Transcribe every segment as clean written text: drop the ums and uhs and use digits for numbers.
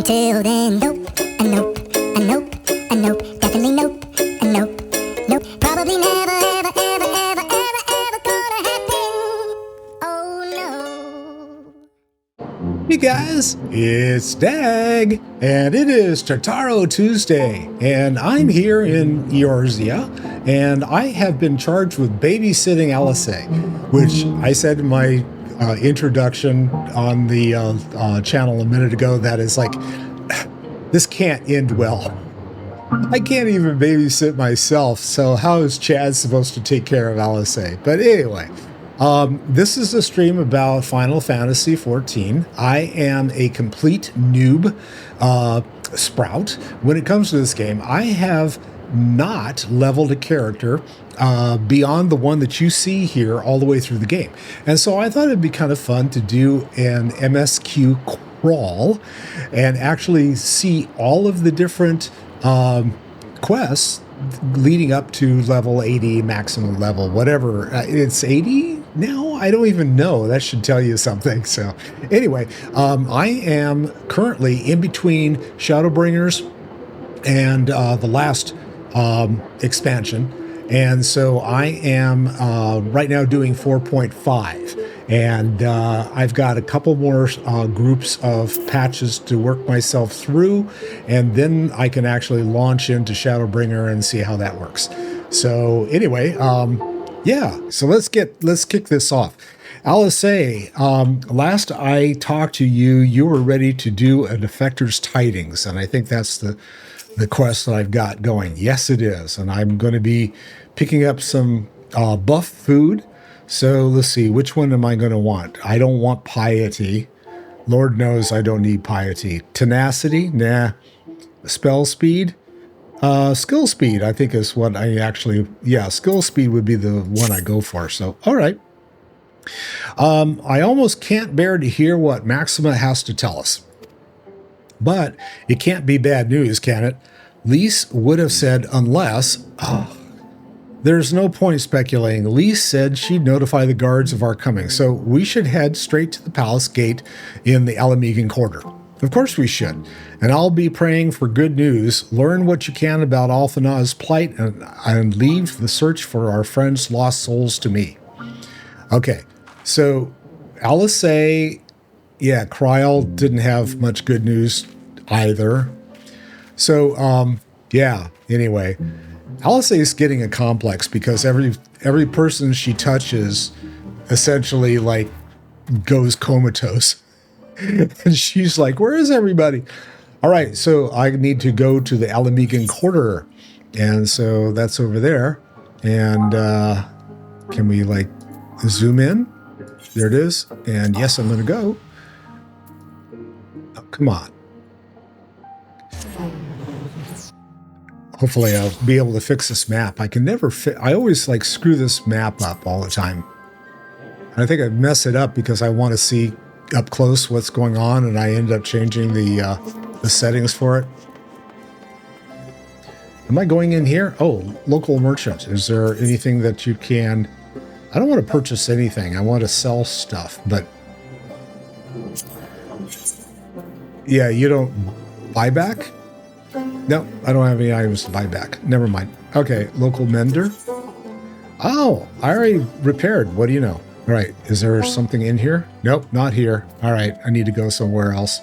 Until then, nope, a nope, a nope, a nope, definitely nope, a nope, nope, probably never, ever, ever, ever, ever, ever gonna happen. Oh no. Hey guys, it's Dag, and it is Tataru Tuesday, and I'm here in Eorzea, and I have been charged with babysitting Alisaie, which I said in my introduction on the channel a minute ago, that is like, this can't end well. I can't even babysit myself, so how is Chad supposed to take care of Alisaie? But anyway, this is a stream about Final Fantasy XIV. I am a complete noob sprout. When it comes to this game, I have not leveled a character beyond the one that you see here all the way through the game. And so I thought it'd be kind of fun to do an MSQ crawl and actually see all of the different quests leading up to level 80, maximum level, whatever. It's 80 now? I don't even know. That should tell you something. So anyway, I am currently in between Shadowbringers and the last expansion. And so I am right now doing 4.5. And I've got a couple more groups of patches to work myself through, and then I can actually launch into Shadowbringer and see how that works. So anyway, yeah, so let's kick this off. Alisaie, last I talked to you, you were ready to do a Defector's Tidings, and I think that's the quest that I've got going. Yes, it is, and I'm going to be picking up some buff food. So let's see, which one am I going to want? I don't want piety. Lord knows I don't need piety. Tenacity? Nah. Spell speed? Skill speed, I think is what I actually, yeah, skill speed would be the one I go for. So, all right. I almost can't bear to hear what Maxima has to tell us. But it can't be bad news, can it? Lise would have said unless... There's no point speculating. Lise said she'd notify the guards of our coming, so we should head straight to the palace gate in the Alamegan Quarter. Of course we should. And I'll be praying for good news, learn what you can about Alphina's plight, and leave the search for our friends' lost souls to me. Okay, so Alisaie, yeah, Kryl didn't have much good news either. So, yeah, anyway... Alisaie is getting a complex because every person she touches essentially like goes comatose. And she's like, where is everybody? All right, so I need to go to the Alamegan Quarter. And so that's over there. And can we like zoom in? There it is. And yes, I'm going to go. Oh, come on. Hopefully I'll be able to fix this map. I can never I always like screw this map up all the time. And I think I mess it up because I want to see up close what's going on, and I end up changing the settings for it. Am I going in here? Oh, local merchant. Is there anything that you can... I don't want to purchase anything. I want to sell stuff, but... Yeah, you don't buy back? No, I don't have any items to buy back. Never mind. Okay, local mender. Oh, I already repaired. What do you know? All right, is there something in here? Nope, not here. All right, I need to go somewhere else.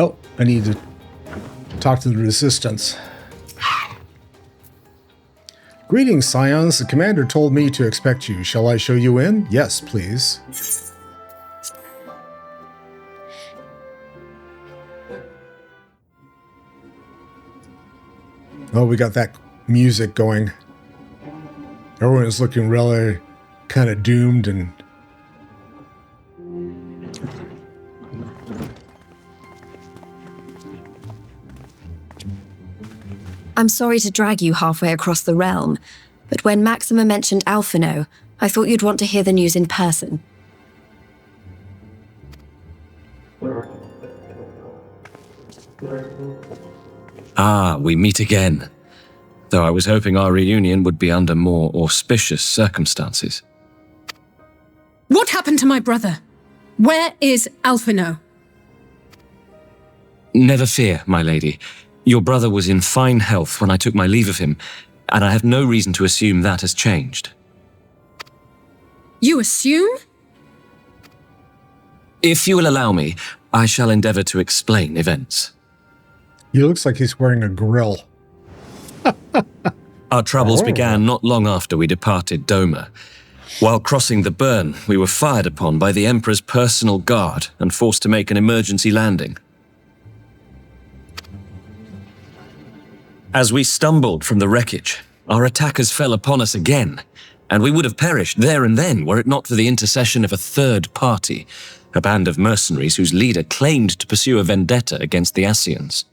Oh, I need to talk to the resistance. Greetings, Scions. The commander told me to expect you. Shall I show you in? Yes, please. Oh, we got that music going. Everyone is looking really kind of doomed and... I'm sorry to drag you halfway across the realm, but when Maxima mentioned Alphino, I thought you'd want to hear the news in person. Ah, we meet again. Though I was hoping our reunion would be under more auspicious circumstances. What happened to my brother? Where is Alphino? Never fear, my lady. Your brother was in fine health when I took my leave of him, and I have no reason to assume that has changed. You assume? If you will allow me, I shall endeavor to explain events. He looks like he's wearing a grill. Our troubles began not long after we departed Doma. While crossing the burn, we were fired upon by the Emperor's personal guard and forced to make an emergency landing. As we stumbled from the wreckage, our attackers fell upon us again, and we would have perished there and then were it not for the intercession of a third party, a band of mercenaries whose leader claimed to pursue a vendetta against the Asians.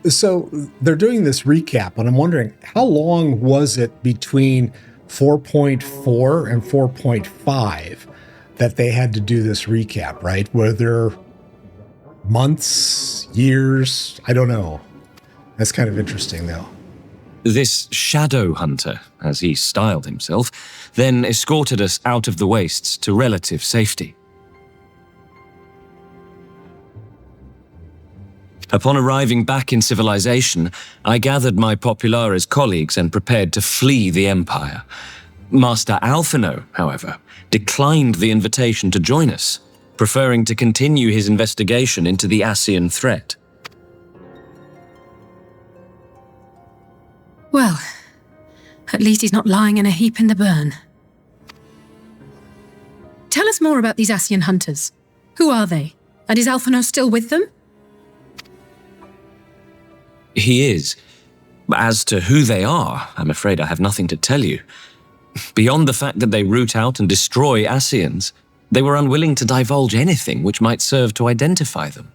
So they're doing this recap, and I'm wondering, how long was it between 4.4 and 4.5 that they had to do this recap, right? Were there months, years? I don't know. That's kind of interesting, though. This shadow hunter, as he styled himself, then escorted us out of the wastes to relative safety. Upon arriving back in civilization, I gathered my Populares colleagues and prepared to flee the Empire. Master Alphino, however, declined the invitation to join us, preferring to continue his investigation into the Asian threat. Well, at least he's not lying in a heap in the burn. Tell us more about these Asian hunters. Who are they? And is Alphino still with them? He is. As to who they are, I'm afraid I have nothing to tell you. Beyond the fact that they root out and destroy Asians, they were unwilling to divulge anything which might serve to identify them.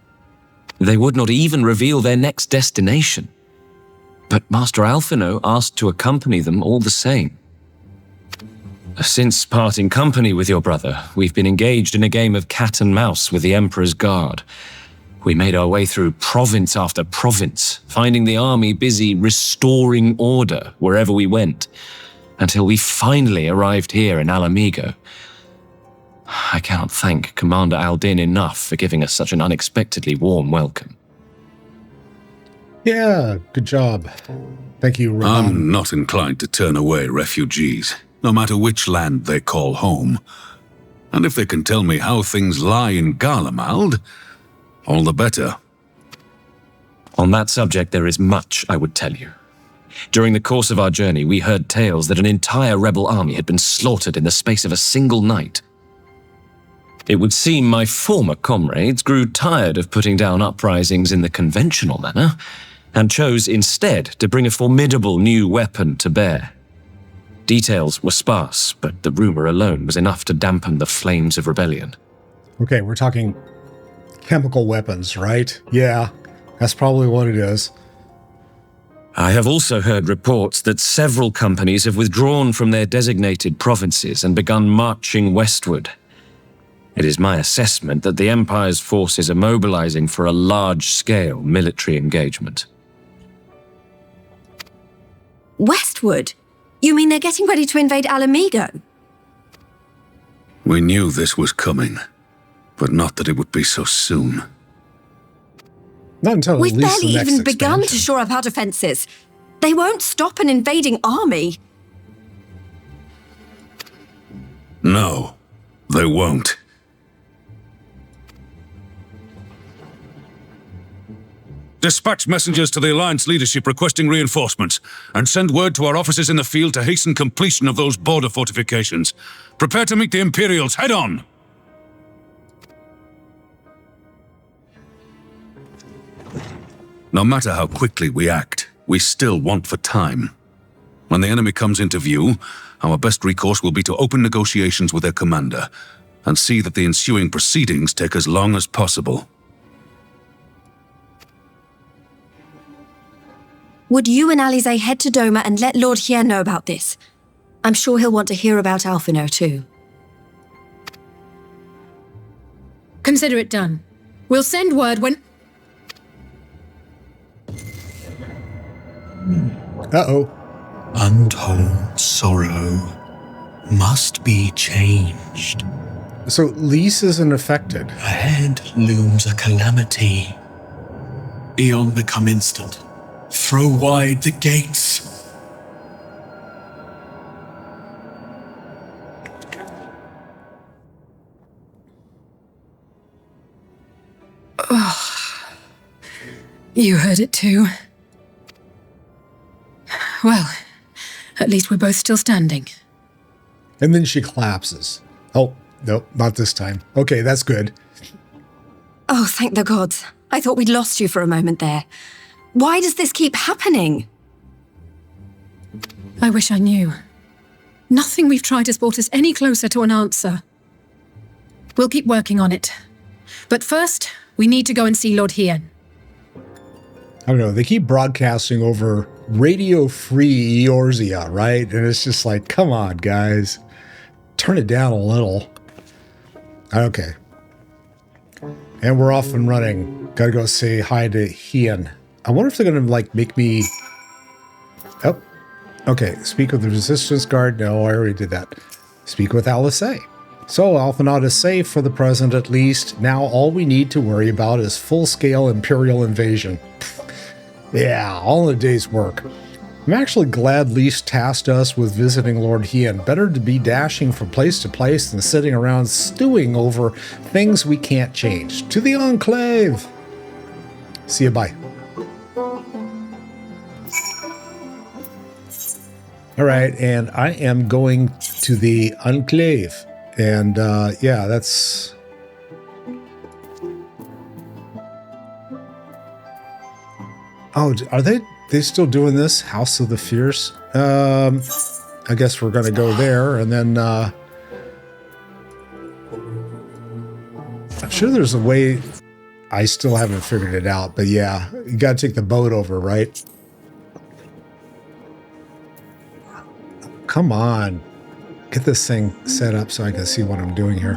They would not even reveal their next destination. But Master Alphino asked to accompany them all the same. Since parting company with your brother, we've been engaged in a game of cat and mouse with the Emperor's guard. We made our way through province after province, finding the army busy restoring order wherever we went, until we finally arrived here in Alamigo. I cannot thank Commander Aldin enough for giving us such an unexpectedly warm welcome. Yeah, good job. Thank you, Ramon. I'm not inclined to turn away refugees, no matter which land they call home. And if they can tell me how things lie in Garlemald, all the better. On that subject, there is much I would tell you. During the course of our journey, we heard tales that an entire rebel army had been slaughtered in the space of a single night. It would seem my former comrades grew tired of putting down uprisings in the conventional manner, and chose instead to bring a formidable new weapon to bear. Details were sparse, but the rumor alone was enough to dampen the flames of rebellion. Okay, we're talking chemical weapons, right? Yeah, that's probably what it is. I have also heard reports that several companies have withdrawn from their designated provinces and begun marching westward. It is my assessment that the Empire's forces are mobilizing for a large-scale military engagement. Westward? You mean they're getting ready to invade Alamigo? We knew this was coming, but not that it would be so soon. Not until We've at least barely the next even begun to expansion. shore up our defenses. They won't stop an invading army. No, they won't. Dispatch messengers to the Alliance leadership requesting reinforcements, and send word to our officers in the field to hasten completion of those border fortifications. Prepare to meet the Imperials head on! No matter how quickly we act, we still want for time. When the enemy comes into view, our best recourse will be to open negotiations with their commander, and see that the ensuing proceedings take as long as possible. Would you and Alisaie head to Doma and let Lord Hien know about this? I'm sure he'll want to hear about Alphino too. Consider it done. We'll send word when... Uh-oh. Untold sorrow must be changed. So Lise isn't affected. Ahead looms a calamity. Beyond become instant. Throw wide the gates. You heard it too. Well, at least we're both still standing. And then she collapses. Oh, no, not this time. Okay, that's good. Oh, thank the gods. I thought we'd lost you for a moment there. Why does this keep happening? I wish I knew. Nothing we've tried has brought us any closer to an answer. We'll keep working on it. But first, we need to go and see Lord Hien. I don't know, they keep broadcasting over radio-free Eorzea, right? And it's just like, come on, guys. Turn it down a little. Okay. And we're off and running. Gotta go say hi to Hien. I wonder if they're gonna, like, make me... Oh. Okay, speak with the Resistance Guard. No, I already did that. Speak with Alisaie. So, Alphinaud is safe for the present at least. Now all we need to worry about is full-scale Imperial invasion. Yeah, all in a day's work. I'm actually glad Lise tasked us with visiting Lord Hien. Better to be dashing from place to place than sitting around stewing over things we can't change. To the Enclave! See you, bye. Alright, and I am going to the Enclave. And, yeah, that's... Oh, are they still doing this? House of the Fierce? I guess we're gonna go there, and then, I'm sure there's a way... I still haven't figured it out, but yeah, you gotta take the boat over, right? Come on. Get this thing set up so I can see what I'm doing here.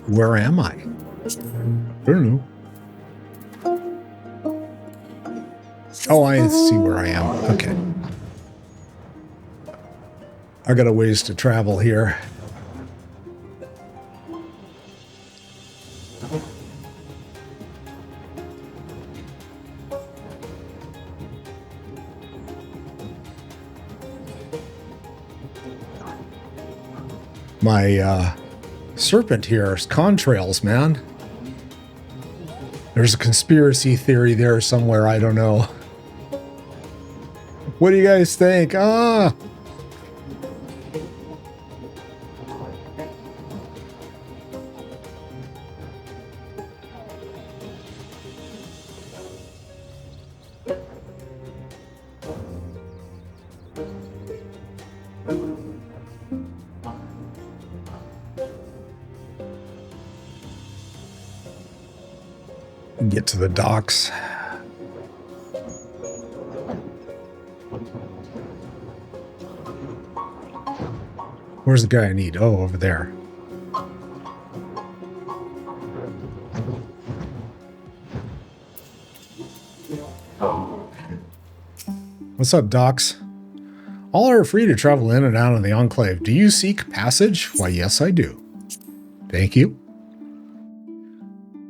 Where am I? I don't know. Oh, I see where I am. Okay. I got a ways to travel here. My serpent here is contrails, man. There's a conspiracy theory there somewhere, I don't know. What do you guys think? Ah! Get to the docks. Where's the guy I need? Oh, over there. What's up, Docs? All are free to travel in and out of the Enclave. Do you seek passage? Why, yes, I do. Thank you.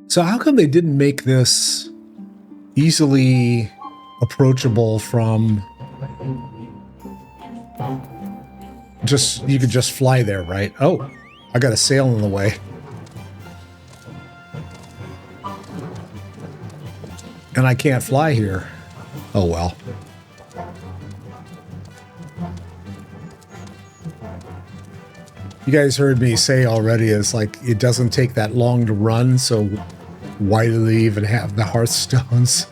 So how come they didn't make this easily approachable from... you could just fly there, right? Oh, I got a sail in the way. And I can't fly here. Oh, well. You guys heard me say already, it's like, it doesn't take that long to run, so why do they even have the Hearthstones?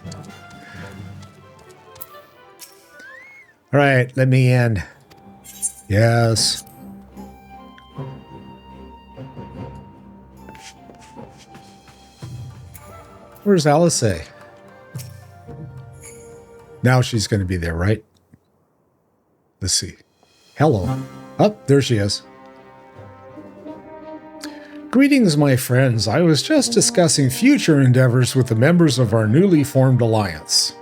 All right, let me in. Yes. Where's Alisaie? Now she's going to be there, right? Let's see. Hello. Oh, there she is. Greetings, my friends. I was just discussing future endeavors with the members of our newly formed alliance.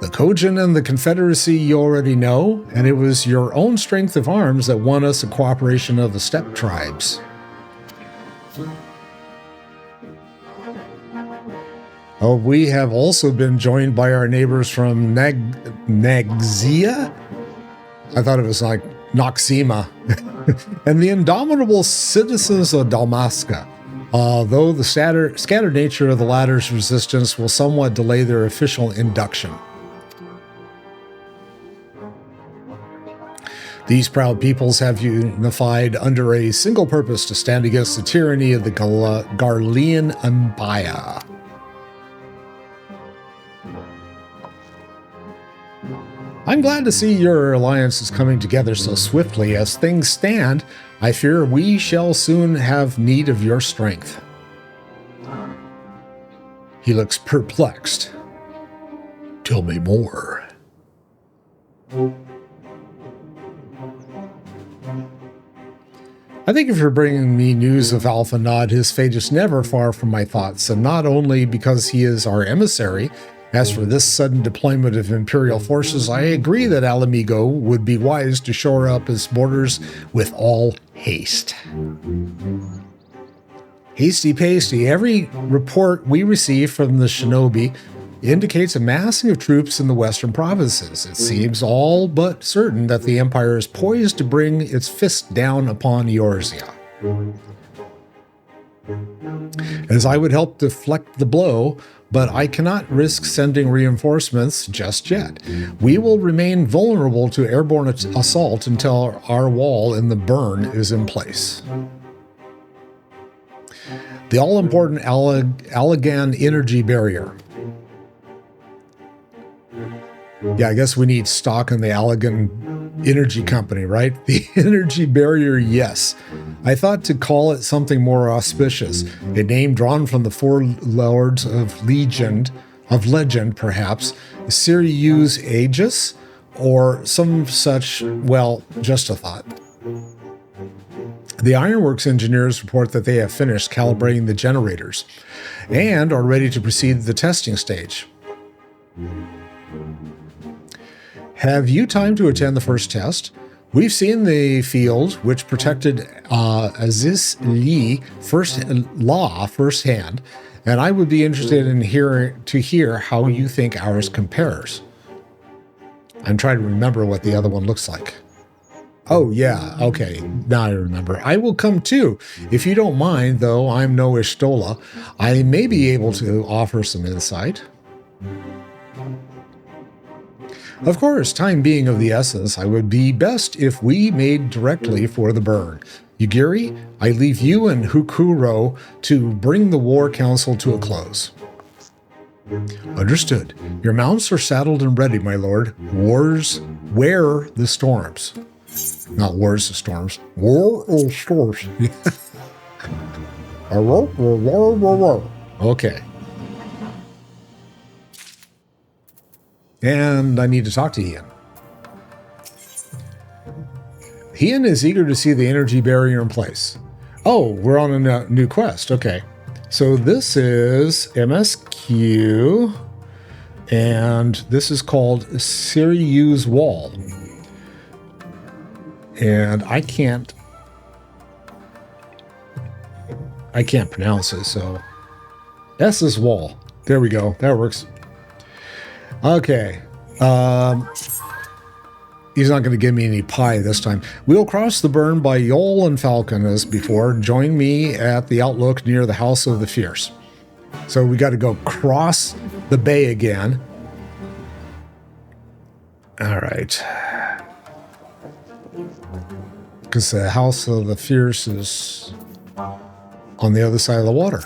The Kojin and the Confederacy you already know, and it was your own strength of arms that won us the cooperation of the steppe tribes. Oh, we have also been joined by our neighbors from Nagzia? I thought it was like Noxima. And the indomitable citizens of Dalmasca. Though the scattered nature of the latter's resistance will somewhat delay their official induction. These proud peoples have unified under a single purpose to stand against the tyranny of the Garlean Empire. I'm glad to see your alliance is coming together so swiftly. As things stand, I fear we shall soon have need of your strength. He looks perplexed. Tell me more. I think if you're bringing me news of Alpha Nod, his fate is never far from my thoughts, and not only because he is our emissary. As for this sudden deployment of Imperial forces, I agree that Alamigo would be wise to shore up his borders with all haste. Hasty-pasty, every report we receive from the shinobi indicates a massing of troops in the western provinces. It seems all but certain that the Empire is poised to bring its fist down upon Eorzea. As I would help deflect the blow, but I cannot risk sending reinforcements just yet. We will remain vulnerable to airborne assault until our wall in the burn is in place. The all-important Allagan energy barrier. Yeah, I guess we need stock in the Allagan Energy Company, right? The energy barrier, yes. I thought to call it something more auspicious, a name drawn from the four lords of legend, perhaps, Seiryu's Aegis, or some such, well, just a thought. The Ironworks engineers report that they have finished calibrating the generators and are ready to proceed to the testing stage. Have you time to attend the first test? We've seen the field which protected Aziz Lee firsthand, and I would be interested in hear how you think ours compares. I'm trying to remember what the other one looks like. Oh, yeah, okay, now I remember. I will come too. If you don't mind, though I'm no Ishtola, I may be able to offer some insight. Of course, time being of the essence, I would be best if we made directly for the burn. Yugiri, I leave you and Hukuro to bring the War Council to a close. Understood. Your mounts are saddled and ready, my lord. Wear the storms. Not wars the storms. War or storms. Okay. And I need to talk to Ian. Ian is eager to see the energy barrier in place. Oh, we're on a new quest. Okay. So this is MSQ, and this is called Seiryu's Wall. And I can't pronounce it, so S's Wall. There we go. That works. Okay. He's not going to give me any pie this time. We'll cross the burn by Yol and Falcon as before. Join me at the outlook near the House of the Fierce. So we got to go cross the bay again. All right. Because the House of the Fierce is on the other side of the water.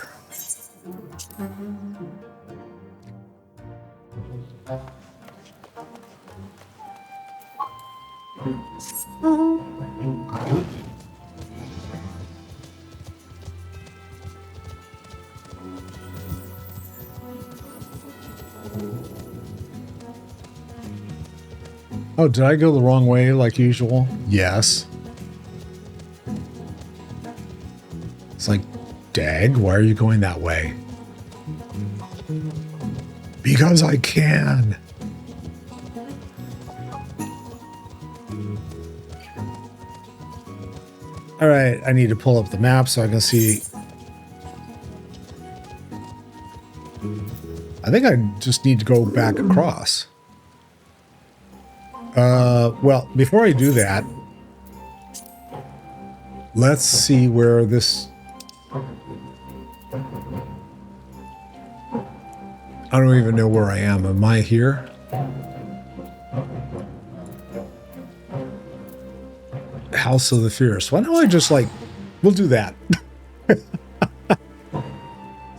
Oh, did I go the wrong way like usual? Yes. It's like, Dag, why are you going that way? Because I can. All right, I need to pull up the map so I can see. I think I just need to go back across. Well, before I do that, let's see where this... I don't even know where I am. Am I here? House of the Fierce. Why don't I just like... We'll do that. It's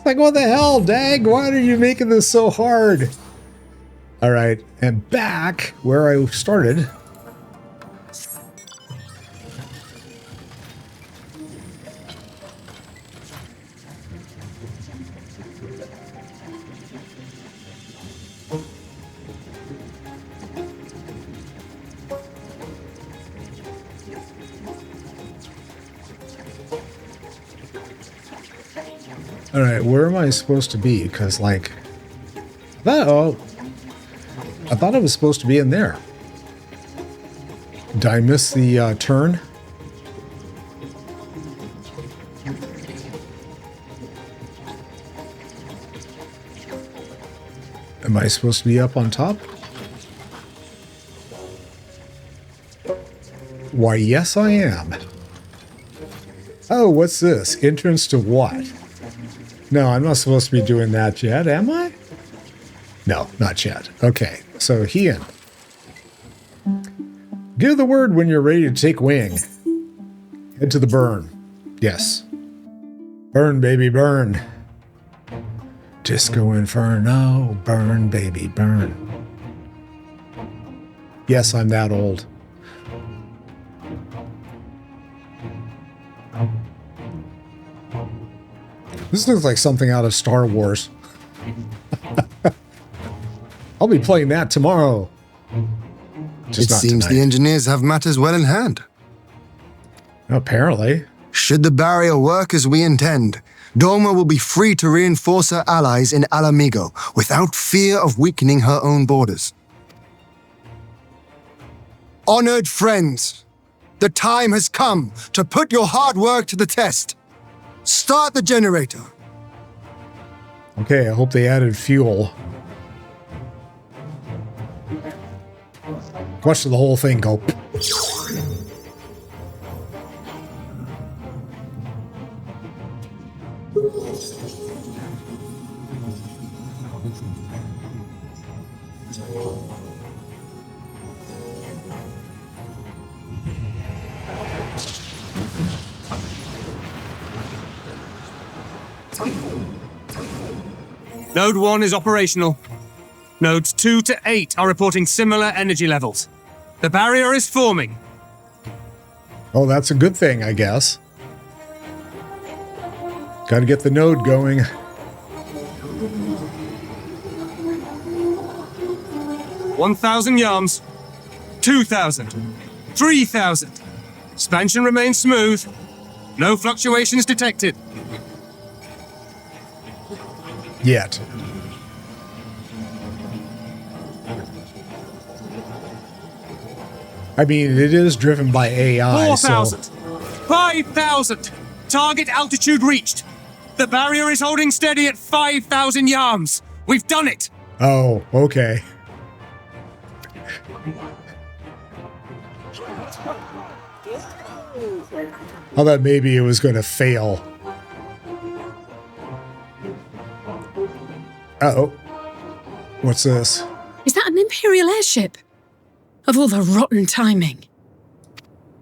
like, what the hell, Dag? Why are you making this so hard? All right, and back where I started. All right, where am I supposed to be? Because, like, I thought I was supposed to be in there. Did I miss the turn? Am I supposed to be up on top? Why, yes, I am. Oh, what's this? Entrance to what? No, I'm not supposed to be doing that yet, am I? No, not yet. Okay, so Hien. Give the word when you're ready to take wing. Head to the burn. Yes. Burn, baby, burn. Disco Inferno. Burn, baby, burn. Yes, I'm that old. This looks like something out of Star Wars. I'll be playing that tomorrow. Just it seems tonight. the engineers have matters well in hand. Apparently. Should the barrier work as we intend, Doma will be free to reinforce her allies in Alamigo without fear of weakening her own borders. Honored friends, the time has come to put your hard work to the test. Start the generator. Okay, I hope they added fuel. Watch the whole thing go. Node 1 is operational. Nodes 2 to 8 are reporting similar energy levels. The barrier is forming. Oh, that's a good thing, I guess. Gotta get the node going. $1,000 yards. 2,000. 3,000. Expansion remains smooth. No fluctuations detected. Yet. I mean, it is driven by AI, 4,000. so... 5,000. Target altitude reached. The barrier is holding steady at 5,000 yards. We've done it. Oh, okay. I thought maybe it was going to fail. Uh-oh. What's this? Is that an Imperial airship? Of all the rotten timing.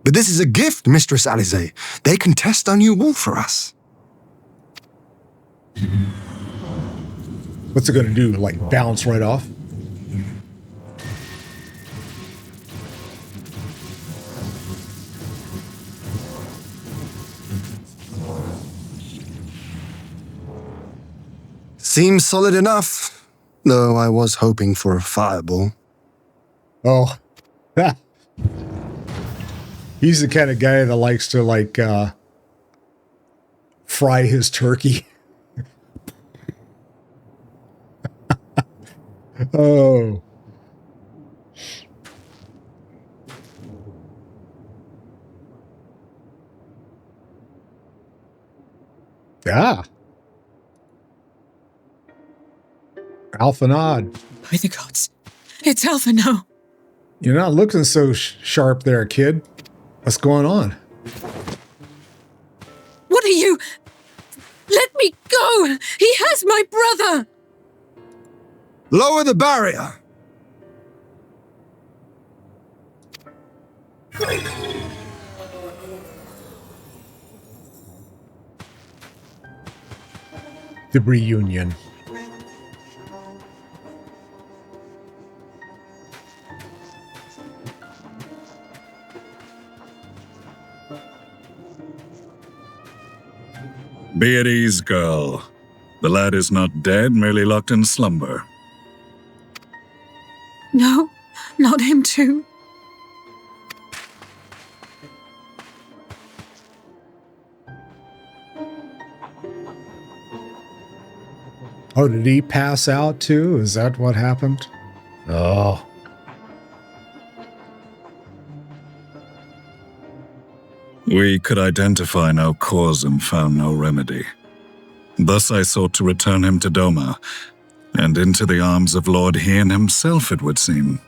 But this is a gift, Mistress Alisaie. They can test our new wall for us. What's it going to do? Like, bounce right off? Seems solid enough, though I was hoping for a fireball. Oh, He's the kind of guy that likes to, like, fry his turkey. Oh. Yeah. Alpha Nod. By the gods. It's Alpha now. You're not looking so sharp there, kid. What's going on? What are you? Let me go! He has my brother! Lower the barrier! The reunion. Be at ease, girl. The lad is not dead, merely locked in slumber. No, not him too. Oh, did he pass out too? Is that what happened? Oh. We could identify no cause and found no remedy. Thus I sought to return him to Doma, and into the arms of Lord Hien himself, it would seem.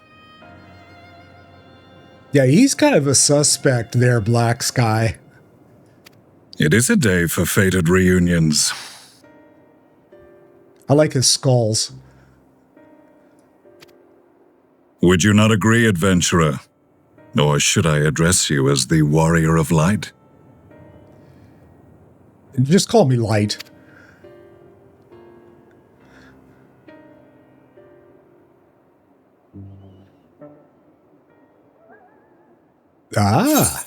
Yeah, he's kind of a suspect there, Black Sky. It is a day for fated reunions. I like his skulls. Would you not agree, adventurer? Or should I address you as the Warrior of Light? Just call me Light. Ah.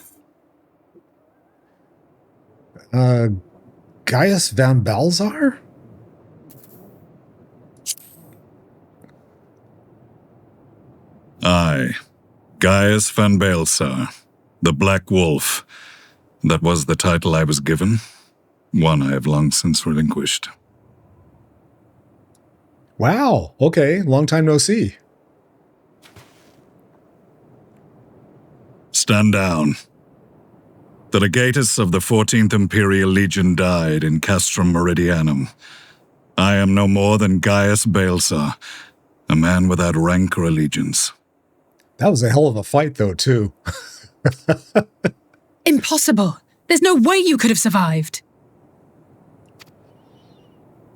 Gaius Van Balzar? Aye. Gaius Van Balzar, the Black Wolf. That was the title I was given. One I have long since relinquished. Wow. Okay. Long time no see. Stand down. The legatus of the 14th Imperial Legion died in Castrum Meridianum. I am no more than Gaius Balzar, a man without rank or allegiance. That was a hell of a fight, though, too. Impossible. There's no way you could have survived.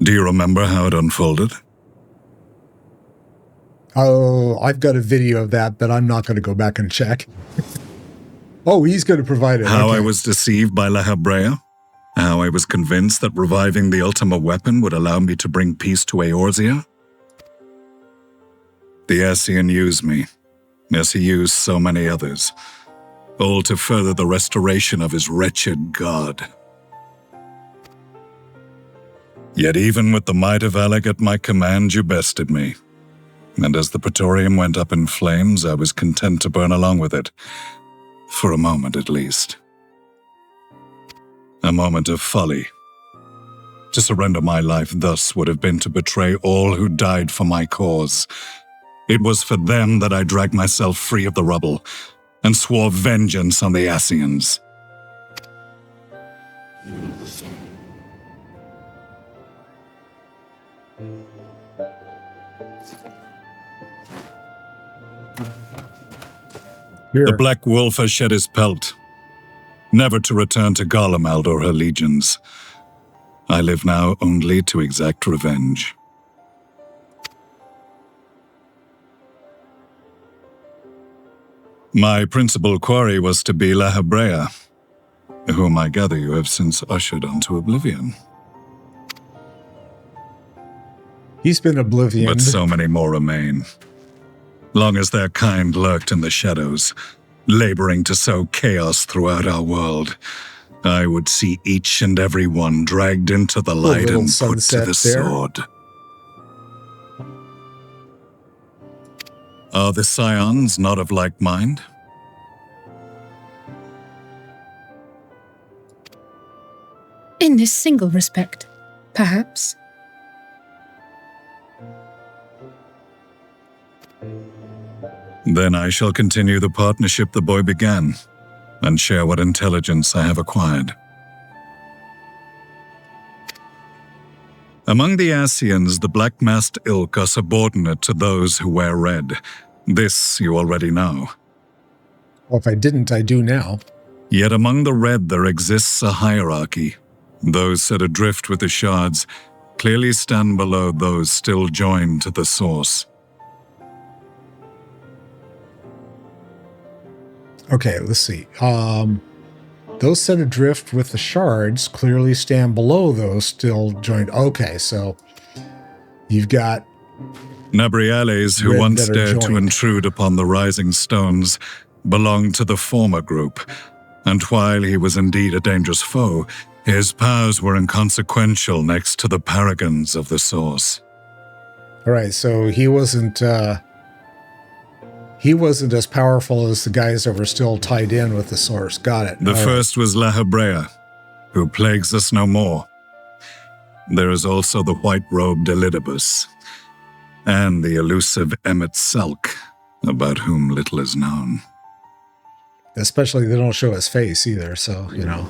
Do you remember how it unfolded? Oh, I've got a video of that, but I'm not going to go back and check. Oh, he's going to provide it. How okay. I was deceived by La Habrea? How I was convinced that reviving the Ultima weapon would allow me to bring peace to Eorzea? The Ascian used me, as he used so many others, all to further the restoration of his wretched god. Yet even with the might of Alec at my command, you bested me. And as the Praetorium went up in flames, I was content to burn along with it. For a moment, at least. A moment of folly. To surrender my life thus would have been to betray all who died for my cause. It was for them that I dragged myself free of the rubble and swore vengeance on the Ascians. Here. The Black Wolf has shed his pelt, never to return to Garlemald or her legions. I live now only to exact revenge. My principal quarry was to be La Habrea, whom I gather you have since ushered onto oblivion. He's been oblivioned. But so many more remain. Long as their kind lurked in the shadows, laboring to sow chaos throughout our world, I would see each and every one dragged into the light and put to the sword. Are the scions not of like mind? In this single respect, perhaps. Then I shall continue the partnership the boy began, and share what intelligence I have acquired. Among the Asians, the black-masked ilk are subordinate to those who wear red. This you already know. Well, if I didn't, I do now. Yet among the red there exists a hierarchy. Those set adrift with the shards clearly stand below those still joined to the source. Okay, let's see. Those set adrift with the shards clearly stand below those still joined. Okay, so you've got Nabriales, who once dared to intrude upon the rising stones, belonged to the former group, and while he was indeed a dangerous foe, his powers were inconsequential next to the paragons of the source. All right, so he wasn't as powerful as the guys that were still tied in with the source. Got it. The first was La Hebrea, who plagues us no more. There is also the white-robed Elidibus, and the elusive Emmet Selk, about whom little is known. Especially they don't show his face either, so, you know.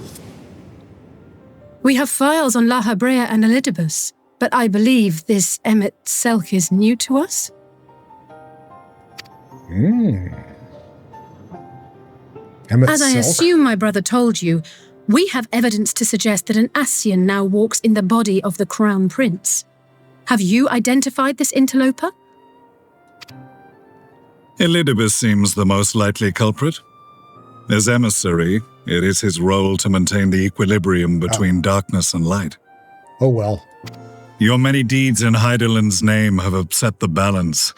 We have files on La Hebrea and Elidibus, but I believe this Emmet Selk is new to us? As I assume my brother told you, we have evidence to suggest that an Asian now walks in the body of the Crown Prince. Have you identified this interloper? Elidibus seems the most likely culprit. As emissary, it is his role to maintain the equilibrium between darkness and light. Oh well. Your many deeds in Heideland's name have upset the balance,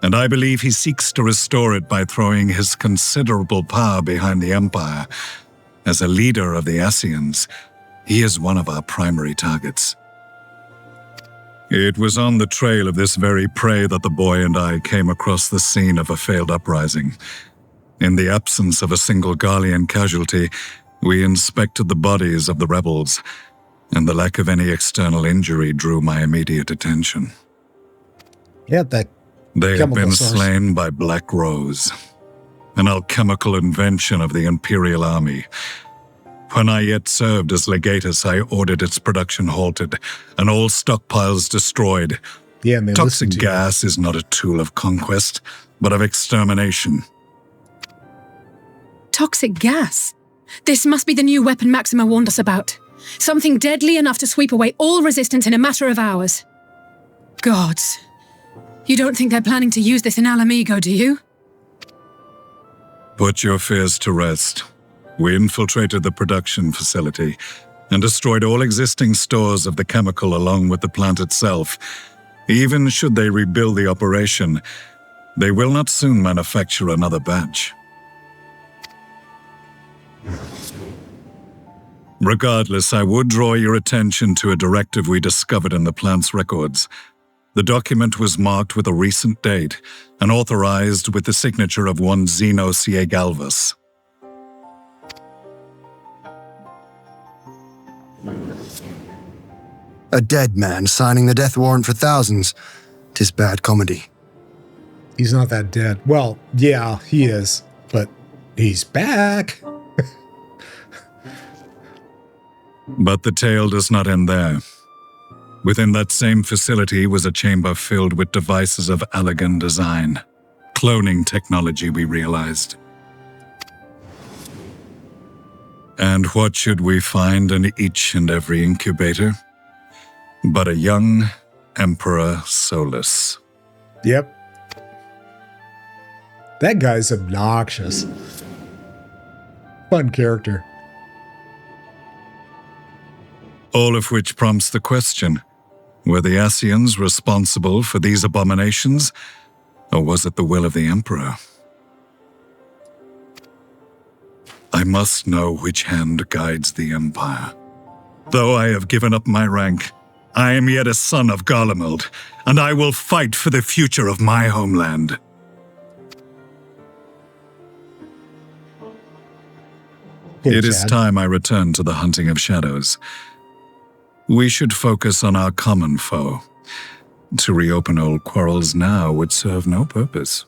and I believe he seeks to restore it by throwing his considerable power behind the Empire. As a leader of the Asians, he is one of our primary targets. It was on the trail of this very prey that the boy and I came across the scene of a failed uprising. In the absence of a single Garlean casualty, we inspected the bodies of the rebels, and the lack of any external injury drew my immediate attention. Yeah, that They had been slain by Black Rose, an alchemical invention of the Imperial Army. When I yet served as legatus, I ordered its production halted and all stockpiles destroyed. Yeah, and Toxic gas is not a tool of conquest, but of extermination. Toxic gas? This must be the new weapon Maxima warned us about. Something deadly enough to sweep away all resistance in a matter of hours. Gods. You don't think they're planning to use this in Alamigo, do you? Put your fears to rest. We infiltrated the production facility and destroyed all existing stores of the chemical along with the plant itself. Even should they rebuild the operation, they will not soon manufacture another batch. Regardless, I would draw your attention to a directive we discovered in the plant's records. The document was marked with a recent date and authorized with the signature of one Zeno Ciegalvas. A dead man signing the death warrant for thousands. 'Tis bad comedy. He's not that dead. Well, yeah, he is, but he's back. But the tale does not end there. Within that same facility was a chamber filled with devices of elegant design. Cloning technology, we realized. And what should we find in each and every incubator? But a young Emperor Solus. Yep. That guy's obnoxious. Fun character. All of which prompts the question, were the Asians responsible for these abominations, or was it the will of the Emperor? I must know which hand guides the Empire. Though I have given up my rank, I am yet a son of Garlemald, and I will fight for the future of my homeland. It is time I return to the hunting of shadows. We should focus on our common foe. To reopen old quarrels now would serve no purpose.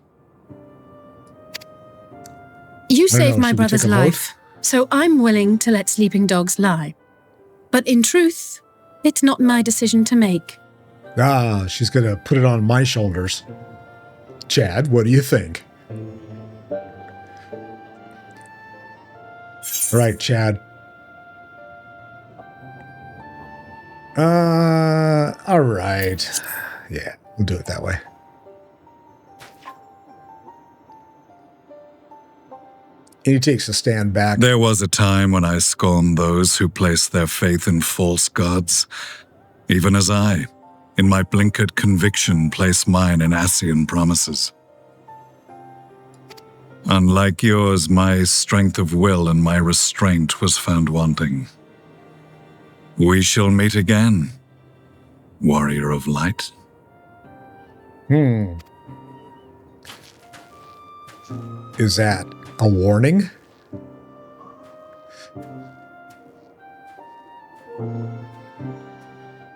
You saved my brother's life, so I'm willing to let sleeping dogs lie. But in truth, it's not my decision to make. Ah, she's going to put it on my shoulders. Chad, what do you think? All right, Chad. All right. Yeah, we'll do it that way. And he takes a stand back. There was a time when I scorned those who placed their faith in false gods, even as I, in my blinkered conviction, place mine in Ascian promises. Unlike yours, my strength of will and my restraint was found wanting. We shall meet again, warrior of light. Is that a warning?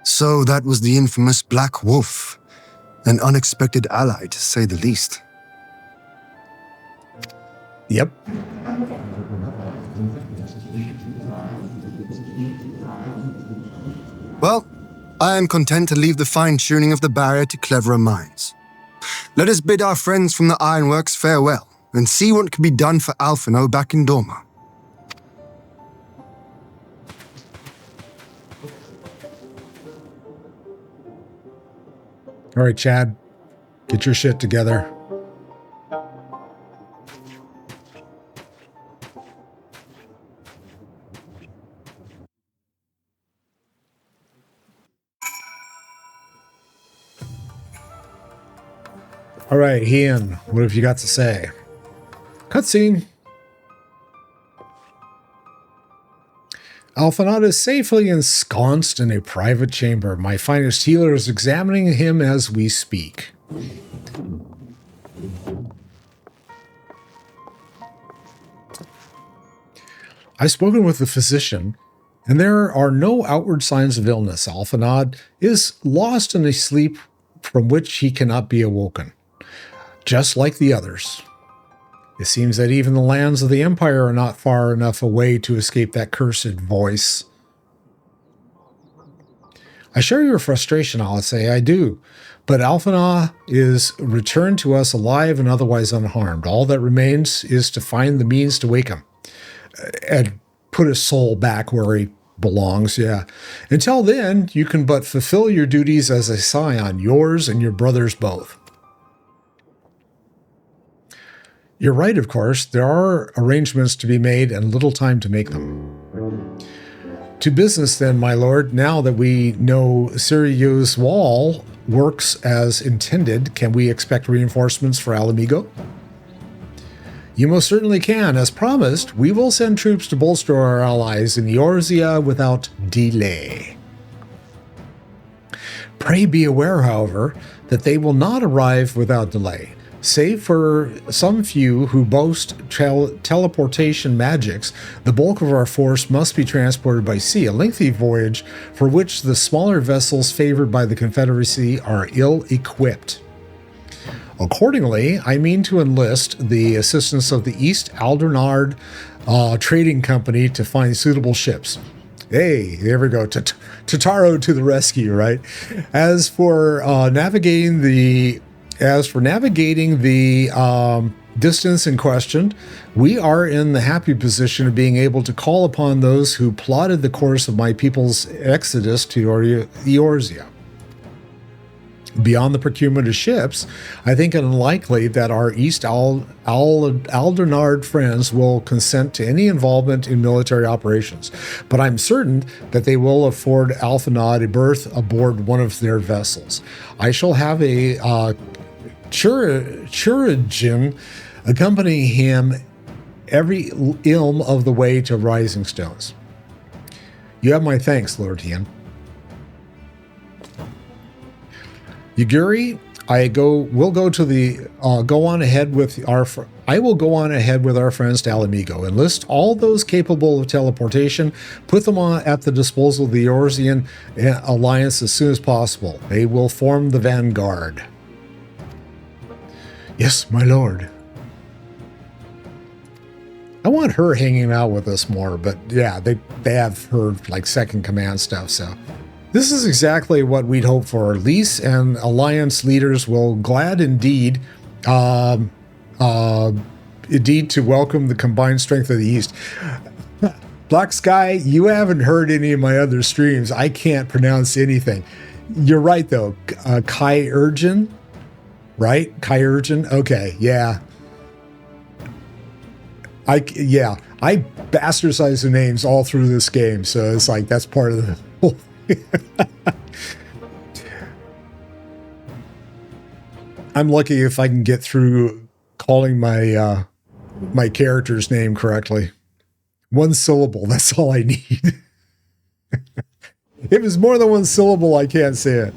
So that was the infamous Black Wolf. An unexpected ally, to say the least. Yep. Well, I am content to leave the fine-tuning of the barrier to cleverer minds. Let us bid our friends from the Ironworks farewell, and see what can be done for Alphino back in Dorma. All right, Chad, get your shit together. All right, Ian, what have you got to say? Cutscene. Alphinaud is safely ensconced in a private chamber. My finest healer is examining him as we speak. I've spoken with the physician, and there are no outward signs of illness. Alphinaud is lost in a sleep from which he cannot be awoken, just like the others. It seems that even the lands of the Empire are not far enough away to escape that cursed voice. I share your frustration, Alisaie, I do. But Alphinaud is returned to us alive and otherwise unharmed. All that remains is to find the means to wake him and put his soul back where he belongs, yeah. Until then, you can but fulfill your duties as a scion, yours and your brother's both. You're right, of course. There are arrangements to be made and little time to make them. To business then, my lord. Now that we know Seiryu's wall works as intended, can we expect reinforcements for Alamigo? You most certainly can. As promised, we will send troops to bolster our allies in Eorzea without delay. Pray be aware, however, that they will not arrive without delay. Save for some few who boast teleportation magics, the bulk of our force must be transported by sea, a lengthy voyage for which the smaller vessels favored by the Confederacy are ill-equipped. Accordingly, I mean to enlist the assistance of the East Aldernard Trading Company to find suitable ships. Hey, there we go. Tataru to the rescue, right? As for navigating the distance in question, we are in the happy position of being able to call upon those who plotted the course of my people's exodus to Eorzea. Beyond the procurement of ships, I think it unlikely that our East Aldernard friends will consent to any involvement in military operations, but I'm certain that they will afford Alphinaud a berth aboard one of their vessels. I shall have a Chirurgeon accompany him every ilm of the way to Rising Stones. You have my thanks, Lord Ian. Yuguri, we'll go to the, go on ahead with I will go on ahead with our friends to Alamigo, enlist all those capable of teleportation, put them on at the disposal of the Eorzean Alliance as soon as possible. They will form the vanguard. Yes, my lord. I want her hanging out with us more, but yeah, they have her like second command stuff, so. This is exactly what we'd hope for. Lys and Alliance leaders will glad indeed to welcome the combined strength of the East. Black Sky, you haven't heard any of my other streams. I can't pronounce anything. You're right, though. Kai Urgin, right? Kai Urgin? Okay, yeah. I bastardize the names all through this game, so it's like that's part of the whole thing. I'm lucky if I can get through calling my my character's name correctly. One syllable, that's all I need. If it's more than one syllable, I can't say it.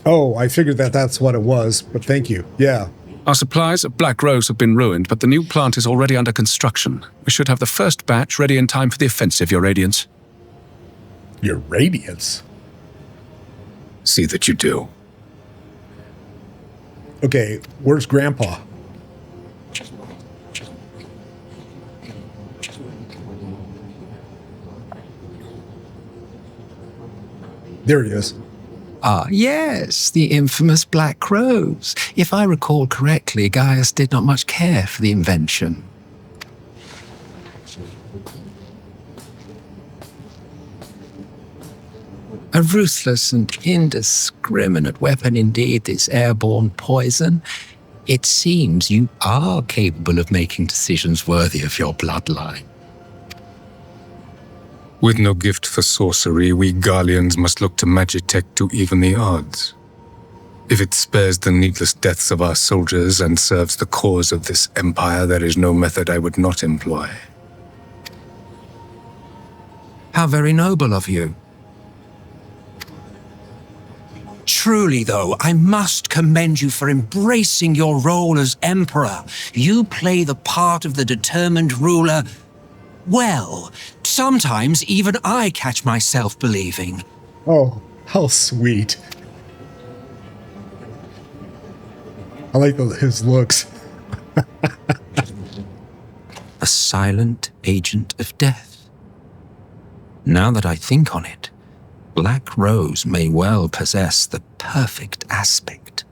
Oh, I figured that's what it was, but thank you. Yeah. Our supplies at Black Rose have been ruined, but the new plant is already under construction. We should have the first batch ready in time for the offensive, Your Radiance. Your Radiance? See that you do. Okay, where's Grandpa? There he is. Ah, yes, the infamous Black Rose. If I recall correctly, Gaius did not much care for the invention. A ruthless and indiscriminate weapon indeed, this airborne poison. It seems you are capable of making decisions worthy of your bloodline. With no gift for sorcery, we Garleans must look to Magitek to even the odds. If it spares the needless deaths of our soldiers and serves the cause of this empire, there is no method I would not employ. How very noble of you. Truly, though, I must commend you for embracing your role as Emperor. You play the part of the determined ruler well. Sometimes even I catch myself believing. Oh, how sweet. I like his looks. A silent agent of death. Now that I think on it, Black Rose may well possess the perfect aspect.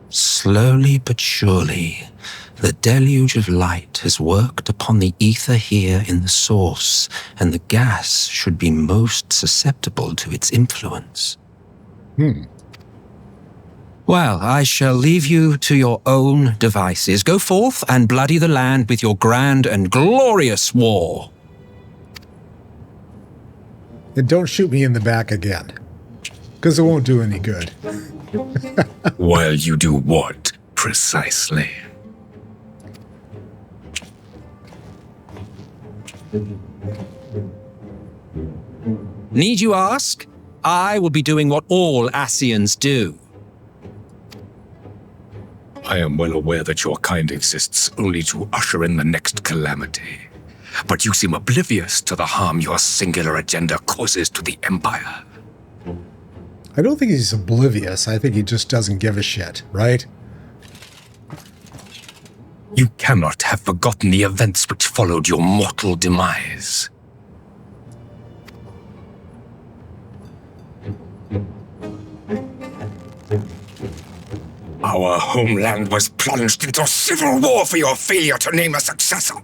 Slowly but surely, the deluge of light has worked upon the ether here in the source, and the gas should be most susceptible to its influence. Well, I shall leave you to your own devices. Go forth and bloody the land with your grand and glorious war. And don't shoot me in the back again, because it won't do any good. While you do what, precisely? Need you ask? I will be doing what all Ascians do. I am well aware that your kind exists only to usher in the next calamity. But you seem oblivious to the harm your singular agenda causes to the Empire. I don't think he's oblivious. I think he just doesn't give a shit, right? You cannot have forgotten the events which followed your mortal demise. Our homeland was plunged into civil war for your failure to name a successor.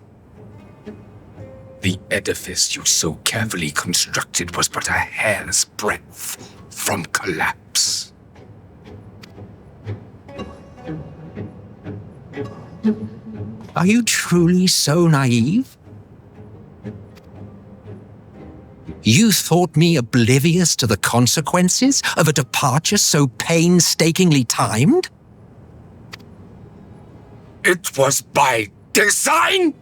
The edifice you so carefully constructed was but a hair's breadth from collapse. Are you truly so naive? You thought me oblivious to the consequences of a departure so painstakingly timed? It was by design?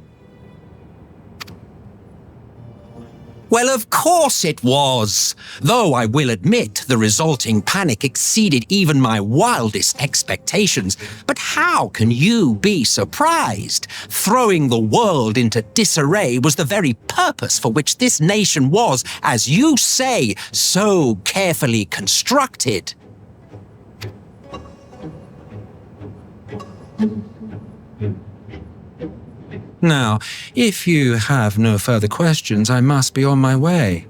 Well, of course it was. Though I will admit the resulting panic exceeded even my wildest expectations. But how can you be surprised? Throwing the world into disarray was the very purpose for which this nation was, as you say, so carefully constructed. Now, if you have no further questions, I must be on my way.